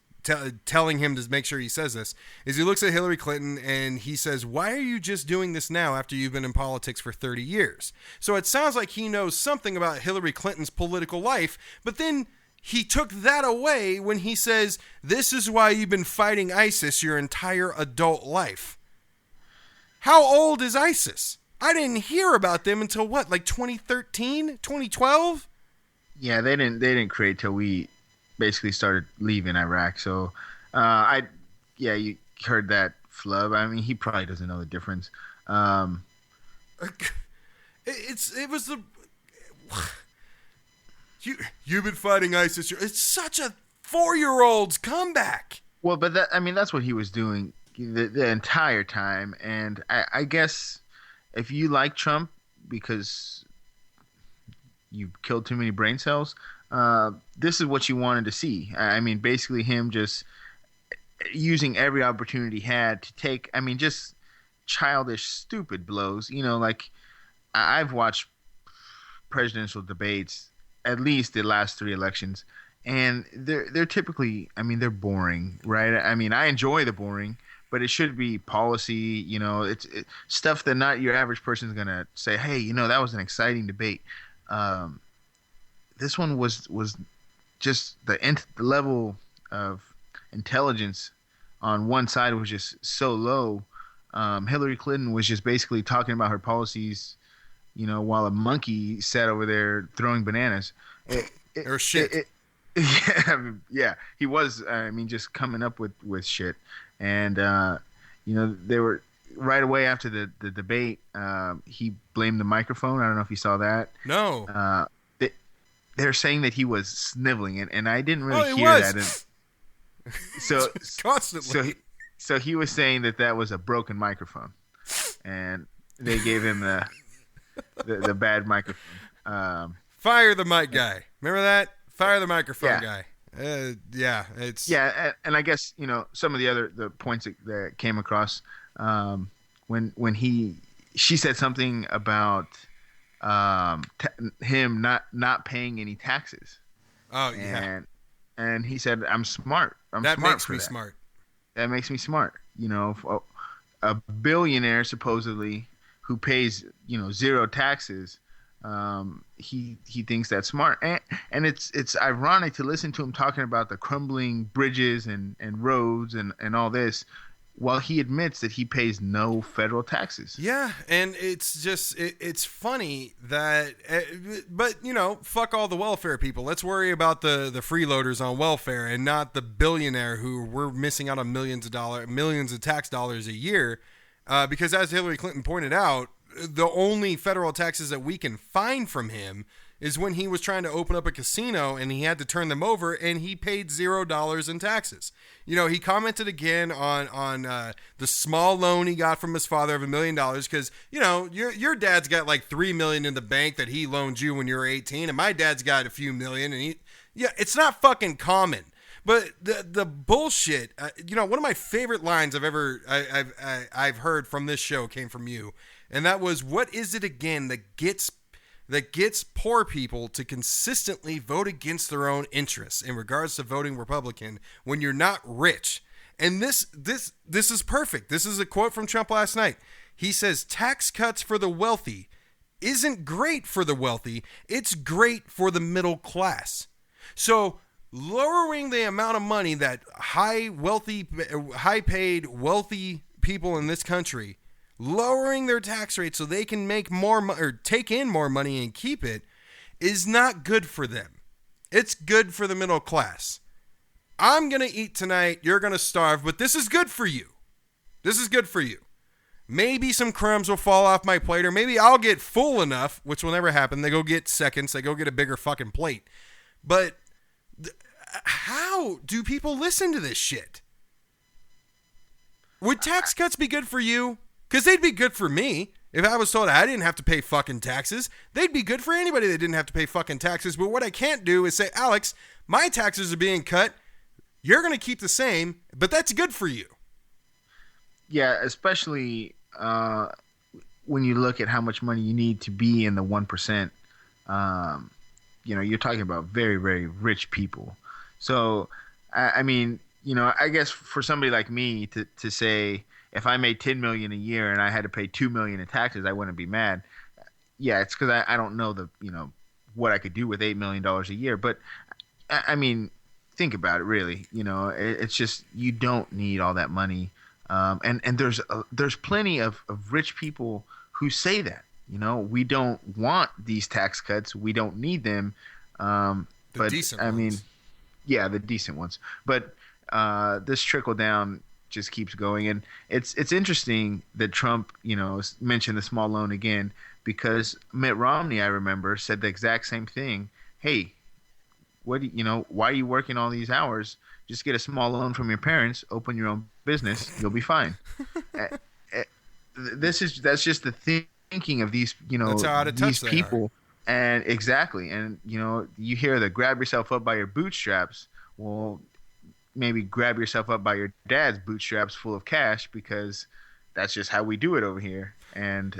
telling him to make sure he says this, is he looks at Hillary Clinton and he says, "Why are you just doing this now after you've been in politics for 30 years?" So it sounds like he knows something about Hillary Clinton's political life, but then he took that away when he says, "This is why you've been fighting ISIS your entire adult life." How old is ISIS? I didn't hear about them until what, like 2013, 2012? Yeah, they didn't create till we basically started leaving Iraq. So, you heard that flub. I mean, he probably doesn't know the difference. You've been fighting ISIS. It's such a 4-year-old's comeback. Well, but that's what he was doing the entire time. And I guess if you like Trump because you killed too many brain cells, this is what you wanted to see. I mean, basically him just using every opportunity he had to take, just childish, stupid blows. Like I've watched presidential debates, at least the last 3 elections, and they're typically, they're boring, right? I enjoy the boring, but it should be policy, it's stuff that not your average person is going to say, hey, that was an exciting debate. This one was just the level of intelligence on one side was just so low. Hillary Clinton was just basically talking about her policies, while a monkey sat over there throwing bananas. Or shit. Yeah, he was, just coming up with shit. And, they were right away after the debate, he blamed the microphone. I don't know if you saw that. No. They're saying that he was sniveling, and I didn't really hear that. And so constantly. So he was saying that was a broken microphone, and they gave him the bad microphone. Fire the mic guy. Remember that? Fire the microphone guy. And I guess some of the points that came across when she said something about him not paying any taxes. Oh yeah. And he said, "I'm smart. That makes me smart. That makes me smart. A billionaire supposedly who pays 0 taxes. He thinks that's smart, and it's ironic to listen to him talking about the crumbling bridges and roads and all this, while he admits that he pays no federal taxes. Yeah, and it's just it's funny that, but fuck all the welfare people. Let's worry about the freeloaders on welfare and not the billionaire who we're missing out on millions of tax dollars a year, because as Hillary Clinton pointed out, the only federal taxes that we can find from him is when he was trying to open up a casino and he had to turn them over and he paid $0 in taxes. He commented again on the small loan he got from his father of $1 million because, your dad's got like $3 million in the bank that he loaned you when you were 18, and my dad's got a few million, and it's not fucking common. But the bullshit, one of my favorite lines I've heard from this show came from you. And that was, what is it again that gets poor people to consistently vote against their own interests in regards to voting Republican when you're not rich? And this is perfect. This is a quote from Trump last night. He says, tax cuts for the wealthy isn't great for the wealthy. It's great for the middle class. So lowering the amount of money that high-paid, wealthy people in this country, lowering their tax rate so they can make more or take in more money and keep it, is not good for them. It's good for the middle class. I'm going to eat tonight. You're going to starve, but this is good for you. This is good for you. Maybe some crumbs will fall off my plate, or maybe I'll get full enough, which will never happen. They go get seconds. They go get a bigger fucking plate. But how do people listen to this shit? Would tax cuts be good for you? Because they'd be good for me. If I was told I didn't have to pay fucking taxes, they'd be good for anybody that didn't have to pay fucking taxes. But what I can't do is say, Alex, my taxes are being cut. You're going to keep the same, but that's good for you. Yeah, especially when you look at how much money you need to be in the 1%. You're talking about very, very rich people. So, I mean, I guess for somebody like me to say, if I made $10 million a year and I had to pay $2 million in taxes, I wouldn't be mad. Yeah, it's because I don't know what I could do with $8 million a year. But I mean, think about it, really. It's just you don't need all that money. And there's plenty of rich people who say that. We don't want these tax cuts. We don't need them. The decent ones. Yeah, the decent ones. But this trickle down just keeps going, and it's interesting that Trump, mentioned the small loan again, because Mitt Romney, I remember, said the exact same thing. Hey, why are you working all these hours? Just get a small loan from your parents, open your own business, you'll be fine. That's just the thinking of these, that's how out of touch these people. And exactly. And, you hear the grab yourself up by your bootstraps. Well, maybe grab yourself up by your dad's bootstraps full of cash, because that's just how we do it over here. And,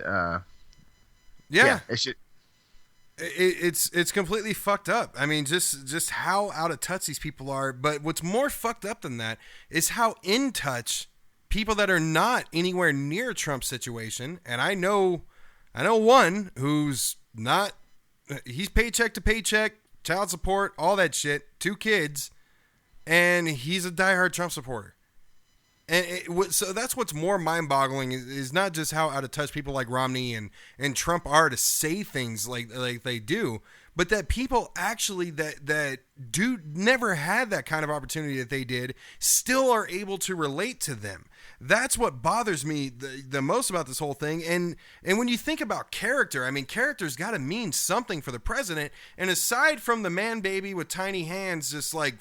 it's completely fucked up. I mean, just how out of touch these people are. But what's more fucked up than that is how in touch people that are not anywhere near Trump's situation. And I know one who's not. He's paycheck to paycheck, child support, all that shit, 2 kids, and he's a diehard Trump supporter. And so that's what's more mind-boggling is not just how out of touch people like Romney and Trump are to say things like they do, but that people actually that do never had that kind of opportunity that they did still are able to relate to them. That's what bothers me the most about this whole thing. And when you think about character, I mean, character's got to mean something for the president. And aside from the man baby with tiny hands just like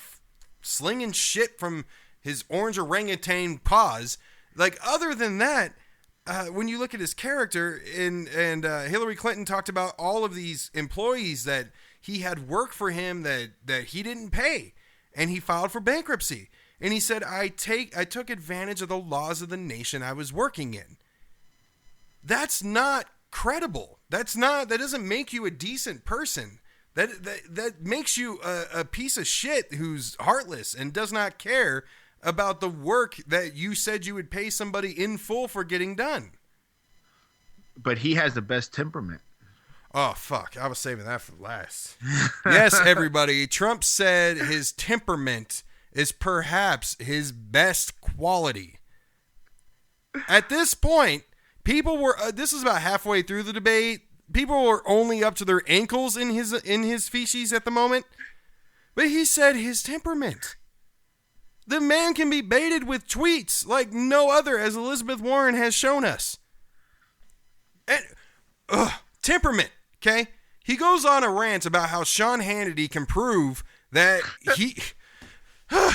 slinging shit from his orange orangutan paws, like other than that, when you look at his character, and Hillary Clinton talked about all of these employees that he had work for him that he didn't pay, and he filed for bankruptcy. And he said, I took advantage of the laws of the nation I was working in. That's not credible. That doesn't make you a decent person. That makes you a piece of shit who's heartless and does not care about the work that you said you would pay somebody in full for getting done. But he has the best temperament. Oh, fuck. I was saving that for last. Yes, everybody. Trump said his temperament is perhaps his best quality. At this point, people were, this is about halfway through the debate. People were only up to their ankles in his feces at the moment. But he said his temperament. The man can be baited with tweets like no other, as Elizabeth Warren has shown us. And temperament, okay? He goes on a rant about how Sean Hannity can prove that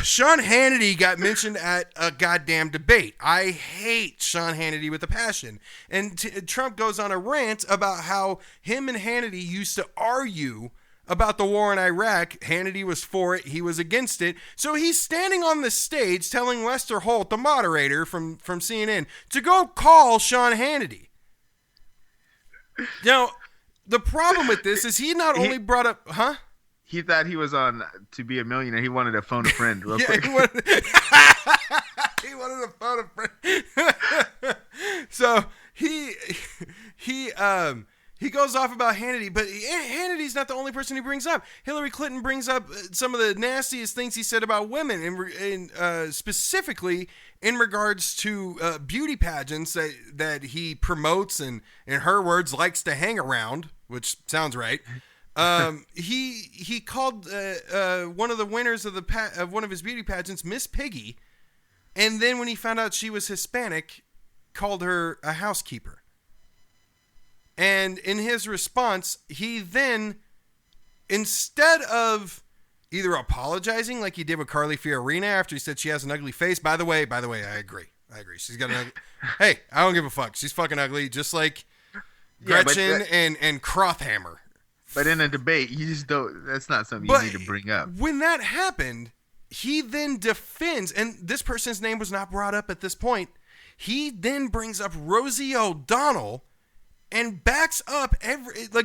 Sean Hannity got mentioned at a goddamn debate. I hate Sean Hannity with a passion. And Trump goes on a rant about how him and Hannity used to argue about the war in Iraq. Hannity was for it. He was against it. So he's standing on the stage telling Lester Holt, the moderator from CNN, to go call Sean Hannity. Now, the problem with this is he not only brought up... Huh? He thought he was on To Be a Millionaire. He wanted to phone a friend real quick. He wanted to phone a friend. So he He goes off about Hannity, but Hannity's not the only person he brings up. Hillary Clinton brings up some of the nastiest things he said about women, and specifically in regards to beauty pageants that he promotes and, in her words, likes to hang around, which sounds right. He called one of the winners of one of his beauty pageants Miss Piggy, and then when he found out she was Hispanic, called her a housekeeper. And in his response, he then, instead of either apologizing like he did with Carly Fiorina after he said she has an ugly face. By the way, I agree. She's got an ugly. Hey, I don't give a fuck. She's fucking ugly, just like Gretchen and Krothhammer. But in a debate, you just don't. That's not something you need to bring up. When that happened, he then defends, and this person's name was not brought up at this point. He then brings up Rosie O'Donnell and backs up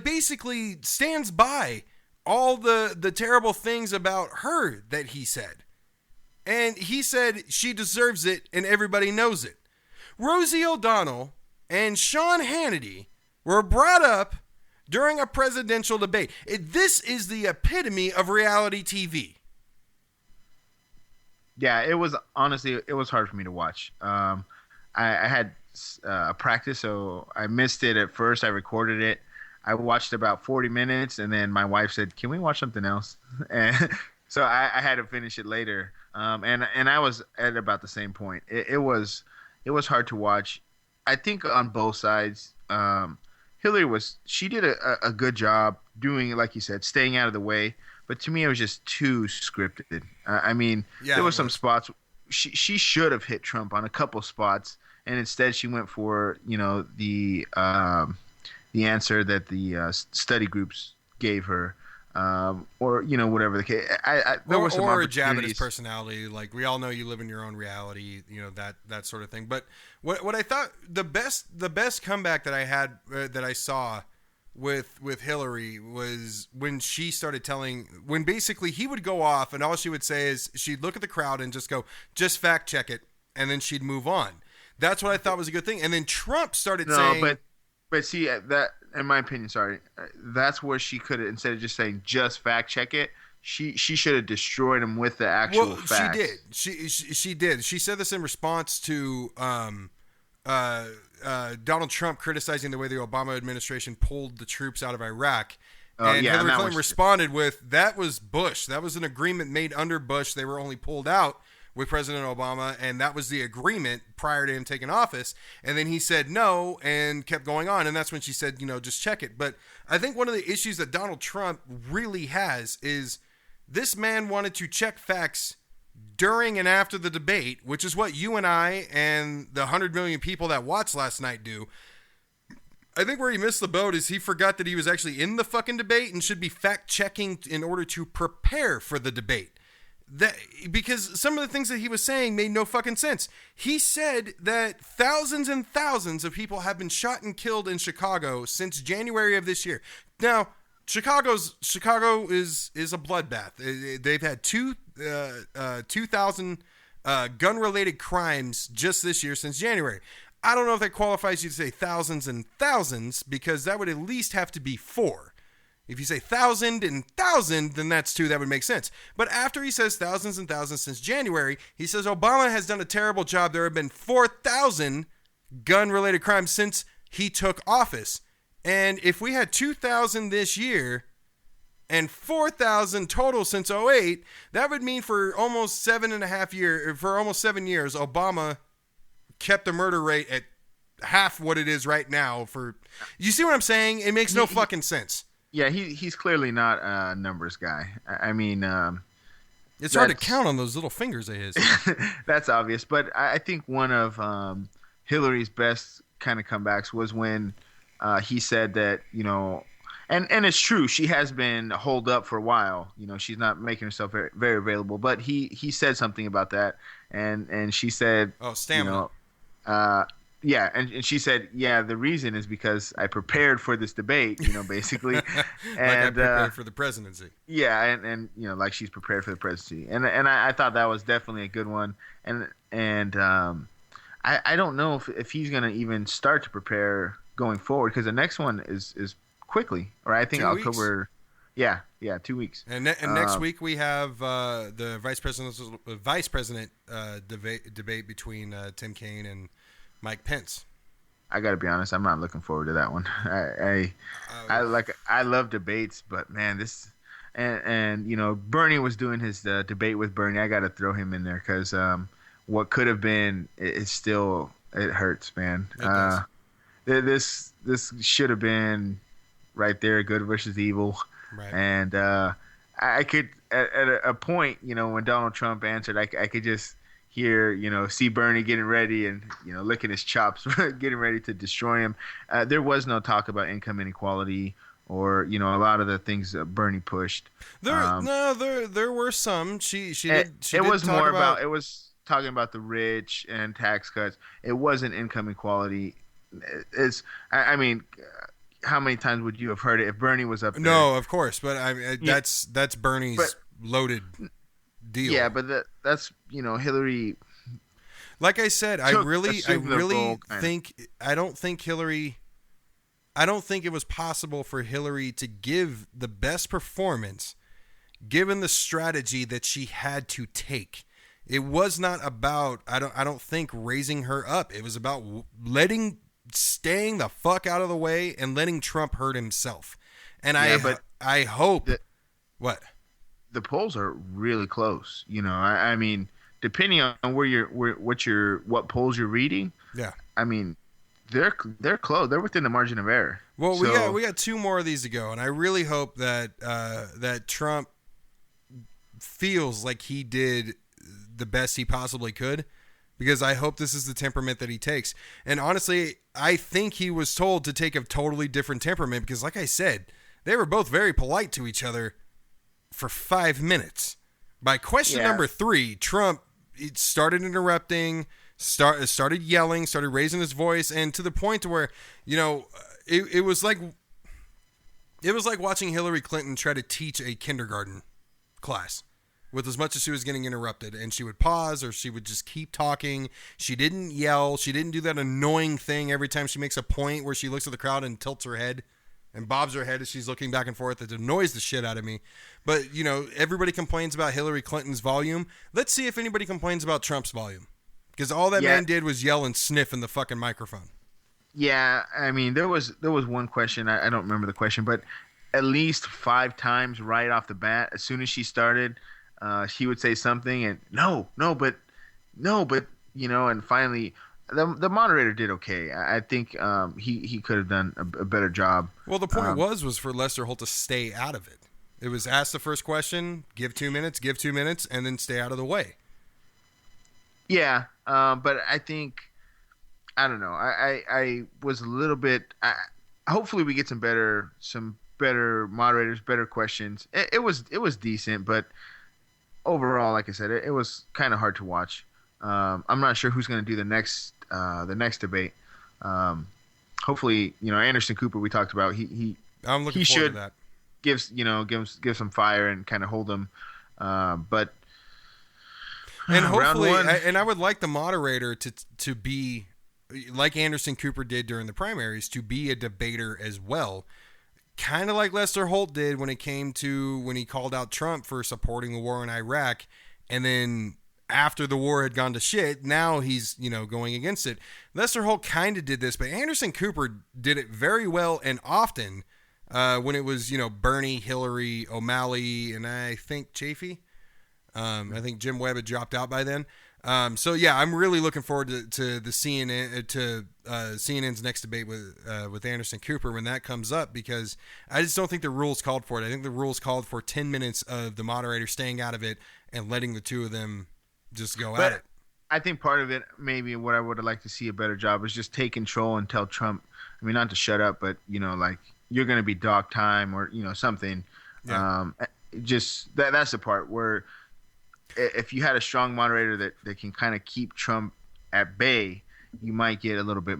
basically stands by all the terrible things about her that he said. And he said she deserves it and everybody knows it. Rosie O'Donnell and Sean Hannity were brought up during a presidential debate. This is the epitome of reality TV. Yeah, it was hard for me to watch. I had practice, so I missed it at first. I recorded it. I watched about 40 minutes, and then my wife said, "Can we watch something else?" And so I had to finish it later. And I was at about the same point. It was hard to watch. I think on both sides, Hillary did a good job doing, like you said, staying out of the way. But to me, it was just too scripted. There were some spots she should have hit Trump on a couple spots. And instead, she went for the answer that the study groups gave her, or whatever the case. There were some or a jab at his opportunities. personality. Like, we all know you live in your own reality, that sort of thing. But what I thought the best comeback that I had that I saw with Hillary was when she started when basically he would go off and all she would say is she'd look at the crowd and just go, "Just fact check it," and then she'd move on. That's what I thought was a good thing. And then Trump started saying... But see, that, in my opinion, that's where she could have, instead of just saying, "Just fact check it," she should have destroyed him with the actual facts. She did. She did. She said this in response to Donald Trump criticizing the way the Obama administration pulled the troops out of Iraq. And Hillary Clinton responded with, "That was Bush. That was an agreement made under Bush. They were only pulled out with President Obama, and that was the agreement prior to him taking office." And then he said no and kept going on, and that's when she said, just check it. But I think one of the issues that Donald Trump really has is this man wanted to check facts during and after the debate, which is what you and I and the 100 million people that watched last night do. I think where he missed the boat is he forgot that he was actually in the fucking debate and should be fact-checking in order to prepare for the debate. Because some of the things that he was saying made no fucking sense. He said that thousands and thousands of people have been shot and killed in Chicago since January of this year. Now, Chicago is a bloodbath. They've had 2,000 gun-related crimes just this year since January. I don't know if that qualifies you to say thousands and thousands, because that would at least have to be 4. If you say 1,000 and 1,000, then that's 2. That would make sense. But after he says thousands and thousands since January, he says Obama has done a terrible job. There have been 4,000 gun-related crimes since he took office. And if we had 2,000 this year and 4,000 total since 2008, that would mean for almost 7 years, Obama kept the murder rate at half what it is right now. You see what I'm saying? It makes no fucking sense. Yeah, he's clearly not a numbers guy. It's hard to count on those little fingers of his. That's obvious. But I think one of Hillary's best kind of comebacks was when he said that, and it's true, she has been holed up for a while. She's not making herself very, very available. But he said something about that, and she said, "Oh, stamina." Yeah, and she said, "Yeah, the reason is because I prepared for this debate, basically." Like I prepared for the presidency. Yeah, and like she's prepared for the presidency, and I thought that was definitely a good one, and I don't know if he's gonna even start to prepare going forward, because the next one is quickly, or I think 2 weeks. October. Yeah, 2 weeks. And next week we have the vice president debate between Tim Kaine and Mike Pence. I got to be honest, I'm not looking forward to that one. I love debates, but man, this and you know, Bernie was doing his debate with Bernie. I got to throw him in there because what could have been is still, it hurts, man. It This should have been right there, good versus evil. Right. And I could at a point, you know, when Donald Trump answered, I could just hear, you know, see Bernie getting ready and, you know, licking his chops, getting ready to destroy him. There was no talk about income inequality or, you know, a lot of the things that Bernie pushed. There were some. She It did was talk more about, it was talking about the rich and tax cuts. It wasn't income equality. I mean, how many times would you have heard it if Bernie was up there? No, of course, but that's Bernie's loaded deal. Yeah, but that's, you know, Hillary. Like I said, I don't think it was possible for Hillary to give the best performance given the strategy that she had to take. It was not about, I don't think, raising her up. It was about staying the fuck out of the way and letting Trump hurt himself. And I hope what? The polls are really close. You know, I mean, depending on what polls you're reading. Yeah. I mean, they're close. They're within the margin of error. Well, we got 2 more of these to go, and I really hope that Trump feels like he did the best he possibly could, because I hope this is the temperament that he takes. And honestly, I think he was told to take a totally different temperament because, like I said, they were both very polite to each other for 5 minutes. By question number 3, Trump started interrupting, started yelling, started raising his voice, and to the point to where, you know, it was like watching Hillary Clinton try to teach a kindergarten class. With as much as she was getting interrupted, and she would pause or she would just keep talking. She didn't yell. She didn't do that annoying thing every time she makes a point where she looks at the crowd and tilts her head and bobs her head as she's looking back and forth. It annoys the shit out of me. But, you know, everybody complains about Hillary Clinton's volume. Let's see if anybody complains about Trump's volume. Because all that man did was yell and sniff in the fucking microphone. Yeah, I mean, there was one question. I don't remember the question, but at least 5 times right off the bat, as soon as she started, she would say something and no, but you know, and finally the moderator did okay. I think he could have done a better job. Well, the point was for Lester Holt to stay out of it. It was ask the first question, give 2 minutes, and then stay out of the way. Yeah, but I think, I don't know. I was a little bit. Hopefully, we get some better moderators, better questions. It was decent, but overall, like I said, it was kind of hard to watch. I'm not sure who's going to do the next debate. Hopefully, you know, Anderson Cooper we talked about. I'm looking forward to that. Give some fire and kind of hold them. But and hopefully, and I would like the moderator to be like Anderson Cooper did during the primaries, to be a debater as well. Kind of like Lester Holt did when it came to when he called out Trump for supporting the war in Iraq, and then after the war had gone to shit, now he's, you know, going against it. Lester Holt kind of did this, but Anderson Cooper did it very well and often when it was, you know, Bernie, Hillary, O'Malley, and I think Chafee. I think Jim Webb had dropped out by then. So yeah, I'm really looking forward to the CNN's next debate with Anderson Cooper when that comes up, because I just don't think the rules called for it. I think the rules called for 10 minutes of the moderator staying out of it and letting the two of them just go at it. I think part of it, maybe what I would have liked to see a better job, is just take control and tell Trump, I mean, not to shut up, but, you know, like, you're going to be dog time or, you know, something. Yeah. Just that's the part where if you had a strong moderator that can kind of keep Trump at bay, you might get a little bit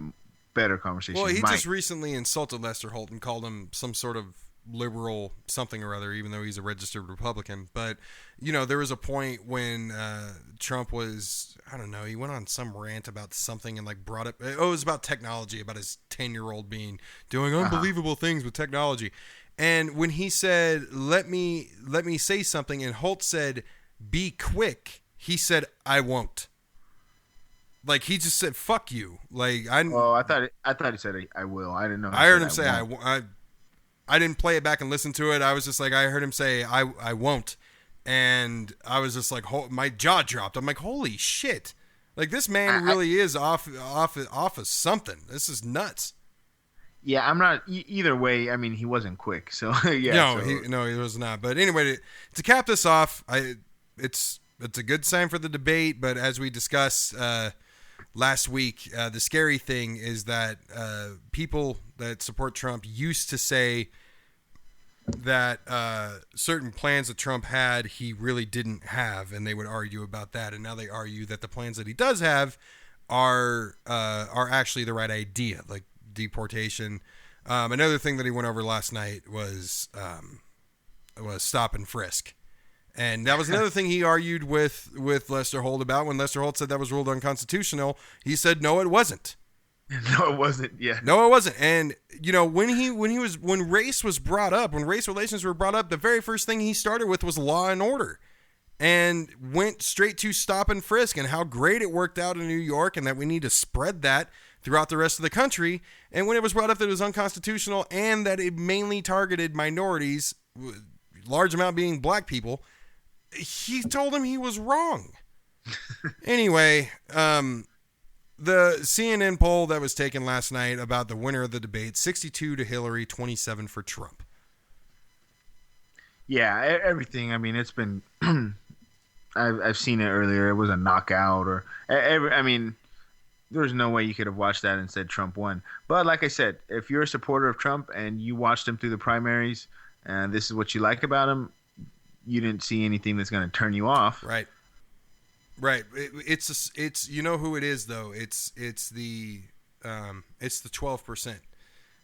better conversation. Well, he just recently insulted Lester Holt and called him some sort of liberal something or other, even though he's a registered Republican. But, there was a point when Trump was, I don't know, he went on some rant about something and like brought up, it was about technology, about his 10-year-old doing unbelievable things with technology. And when he said, let me say something, and Holt said, be quick, he said, I won't. Like, he just said, fuck you. Like, I thought he said, I will. I didn't know. I heard him say, I didn't play it back and listen to it. I was just like, I heard him say, I won't. And I was just like, my jaw dropped. I'm like, holy shit. Like, this man really is off of something. This is nuts. Yeah, I'm not either way. I mean, he wasn't quick, so yeah. No, he was not. But anyway, to cap this off, it's a good sign for the debate. But as we discussed last week, the scary thing is that people that support Trump used to say that certain plans that Trump had, he really didn't have, and they would argue about that. And now they argue that the plans that he does have are actually the right idea, like deportation. Another thing that he went over last night was stop and frisk. And that was another thing he argued with Lester Holt about. When Lester Holt said that was ruled unconstitutional, he said, no, it wasn't. No, it wasn't. Yeah. No, it wasn't. And when race was brought up, when race relations were brought up, the very first thing he started with was law and order, and went straight to stop and frisk and how great it worked out in New York, and that we need to spread that throughout the rest of the country. And when it was brought up that it was unconstitutional and that it mainly targeted minorities, large amount being black people, he told him he was wrong. Anyway, the CNN poll that was taken last night about the winner of the debate, 62 to Hillary, 27 for Trump. Yeah, everything. I mean, it's been I've seen it earlier. It was a knockout, or I mean, there's no way you could have watched that and said Trump won. But like I said, if you're a supporter of Trump and you watched him through the primaries, and this is what you like about him, you didn't see anything that's going to turn you off. Right. It's you know who it is though. It's the 12%.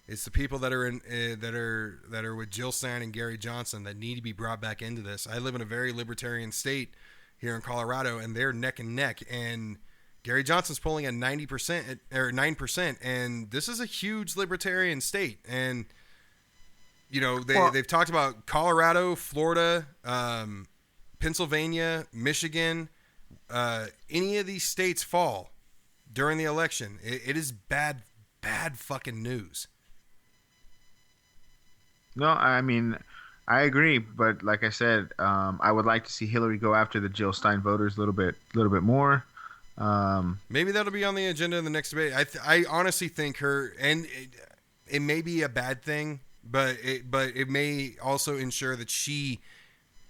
It's the people that are in that are with Jill Stein and Gary Johnson that need to be brought back into this. I live in a very libertarian state here in Colorado, and they're neck and neck. And Gary Johnson's polling at 90% or 9%, and this is a huge libertarian state. And they've talked about Colorado, Florida, Pennsylvania, Michigan. Any of these states fall during the election, it is bad fucking news. No, I mean, I agree, but like I said, I would like to see Hillary go after the Jill Stein voters a little bit more. Maybe that'll be on the agenda in the next debate. I honestly think her, and it may be a bad thing, but it may also ensure that she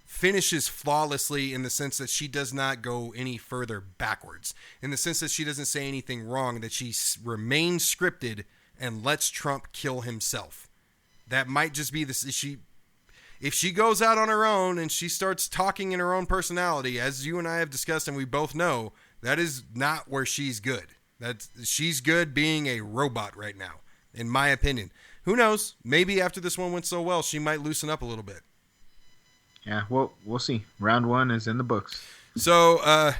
finishes flawlessly, in the sense that she does not go any further backwards, in the sense that she doesn't say anything wrong, that she remains scripted and lets Trump kill himself. That might just be if she goes out on her own and she starts talking in her own personality, as you and I have discussed and we both know, that is not where she's good. She's good being a robot right now, in my opinion. Who knows? Maybe after this one went so well, she might loosen up a little bit. Yeah, well, we'll see. Round 1 is in the books. So,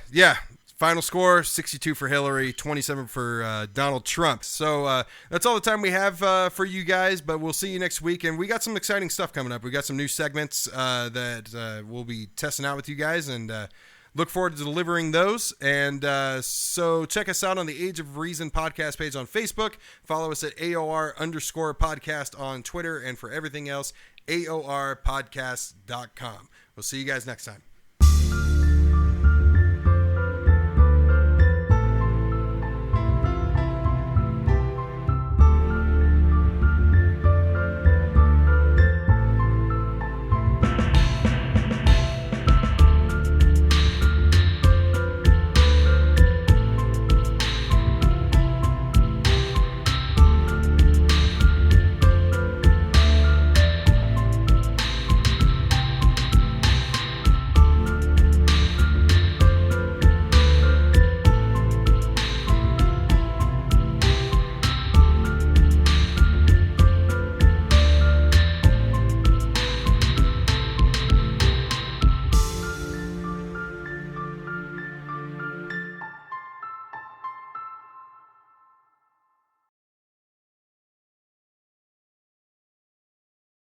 final score, 62 for Hillary, 27 for Donald Trump. So that's all the time we have for you guys, but we'll see you next week. And we got some exciting stuff coming up. We got some new segments that we'll be testing out with you guys, and look forward to delivering those. And so check us out on the Age of Reason podcast page on Facebook. Follow us at AOR_podcast on Twitter. And for everything else, AORpodcast.com. We'll see you guys next time.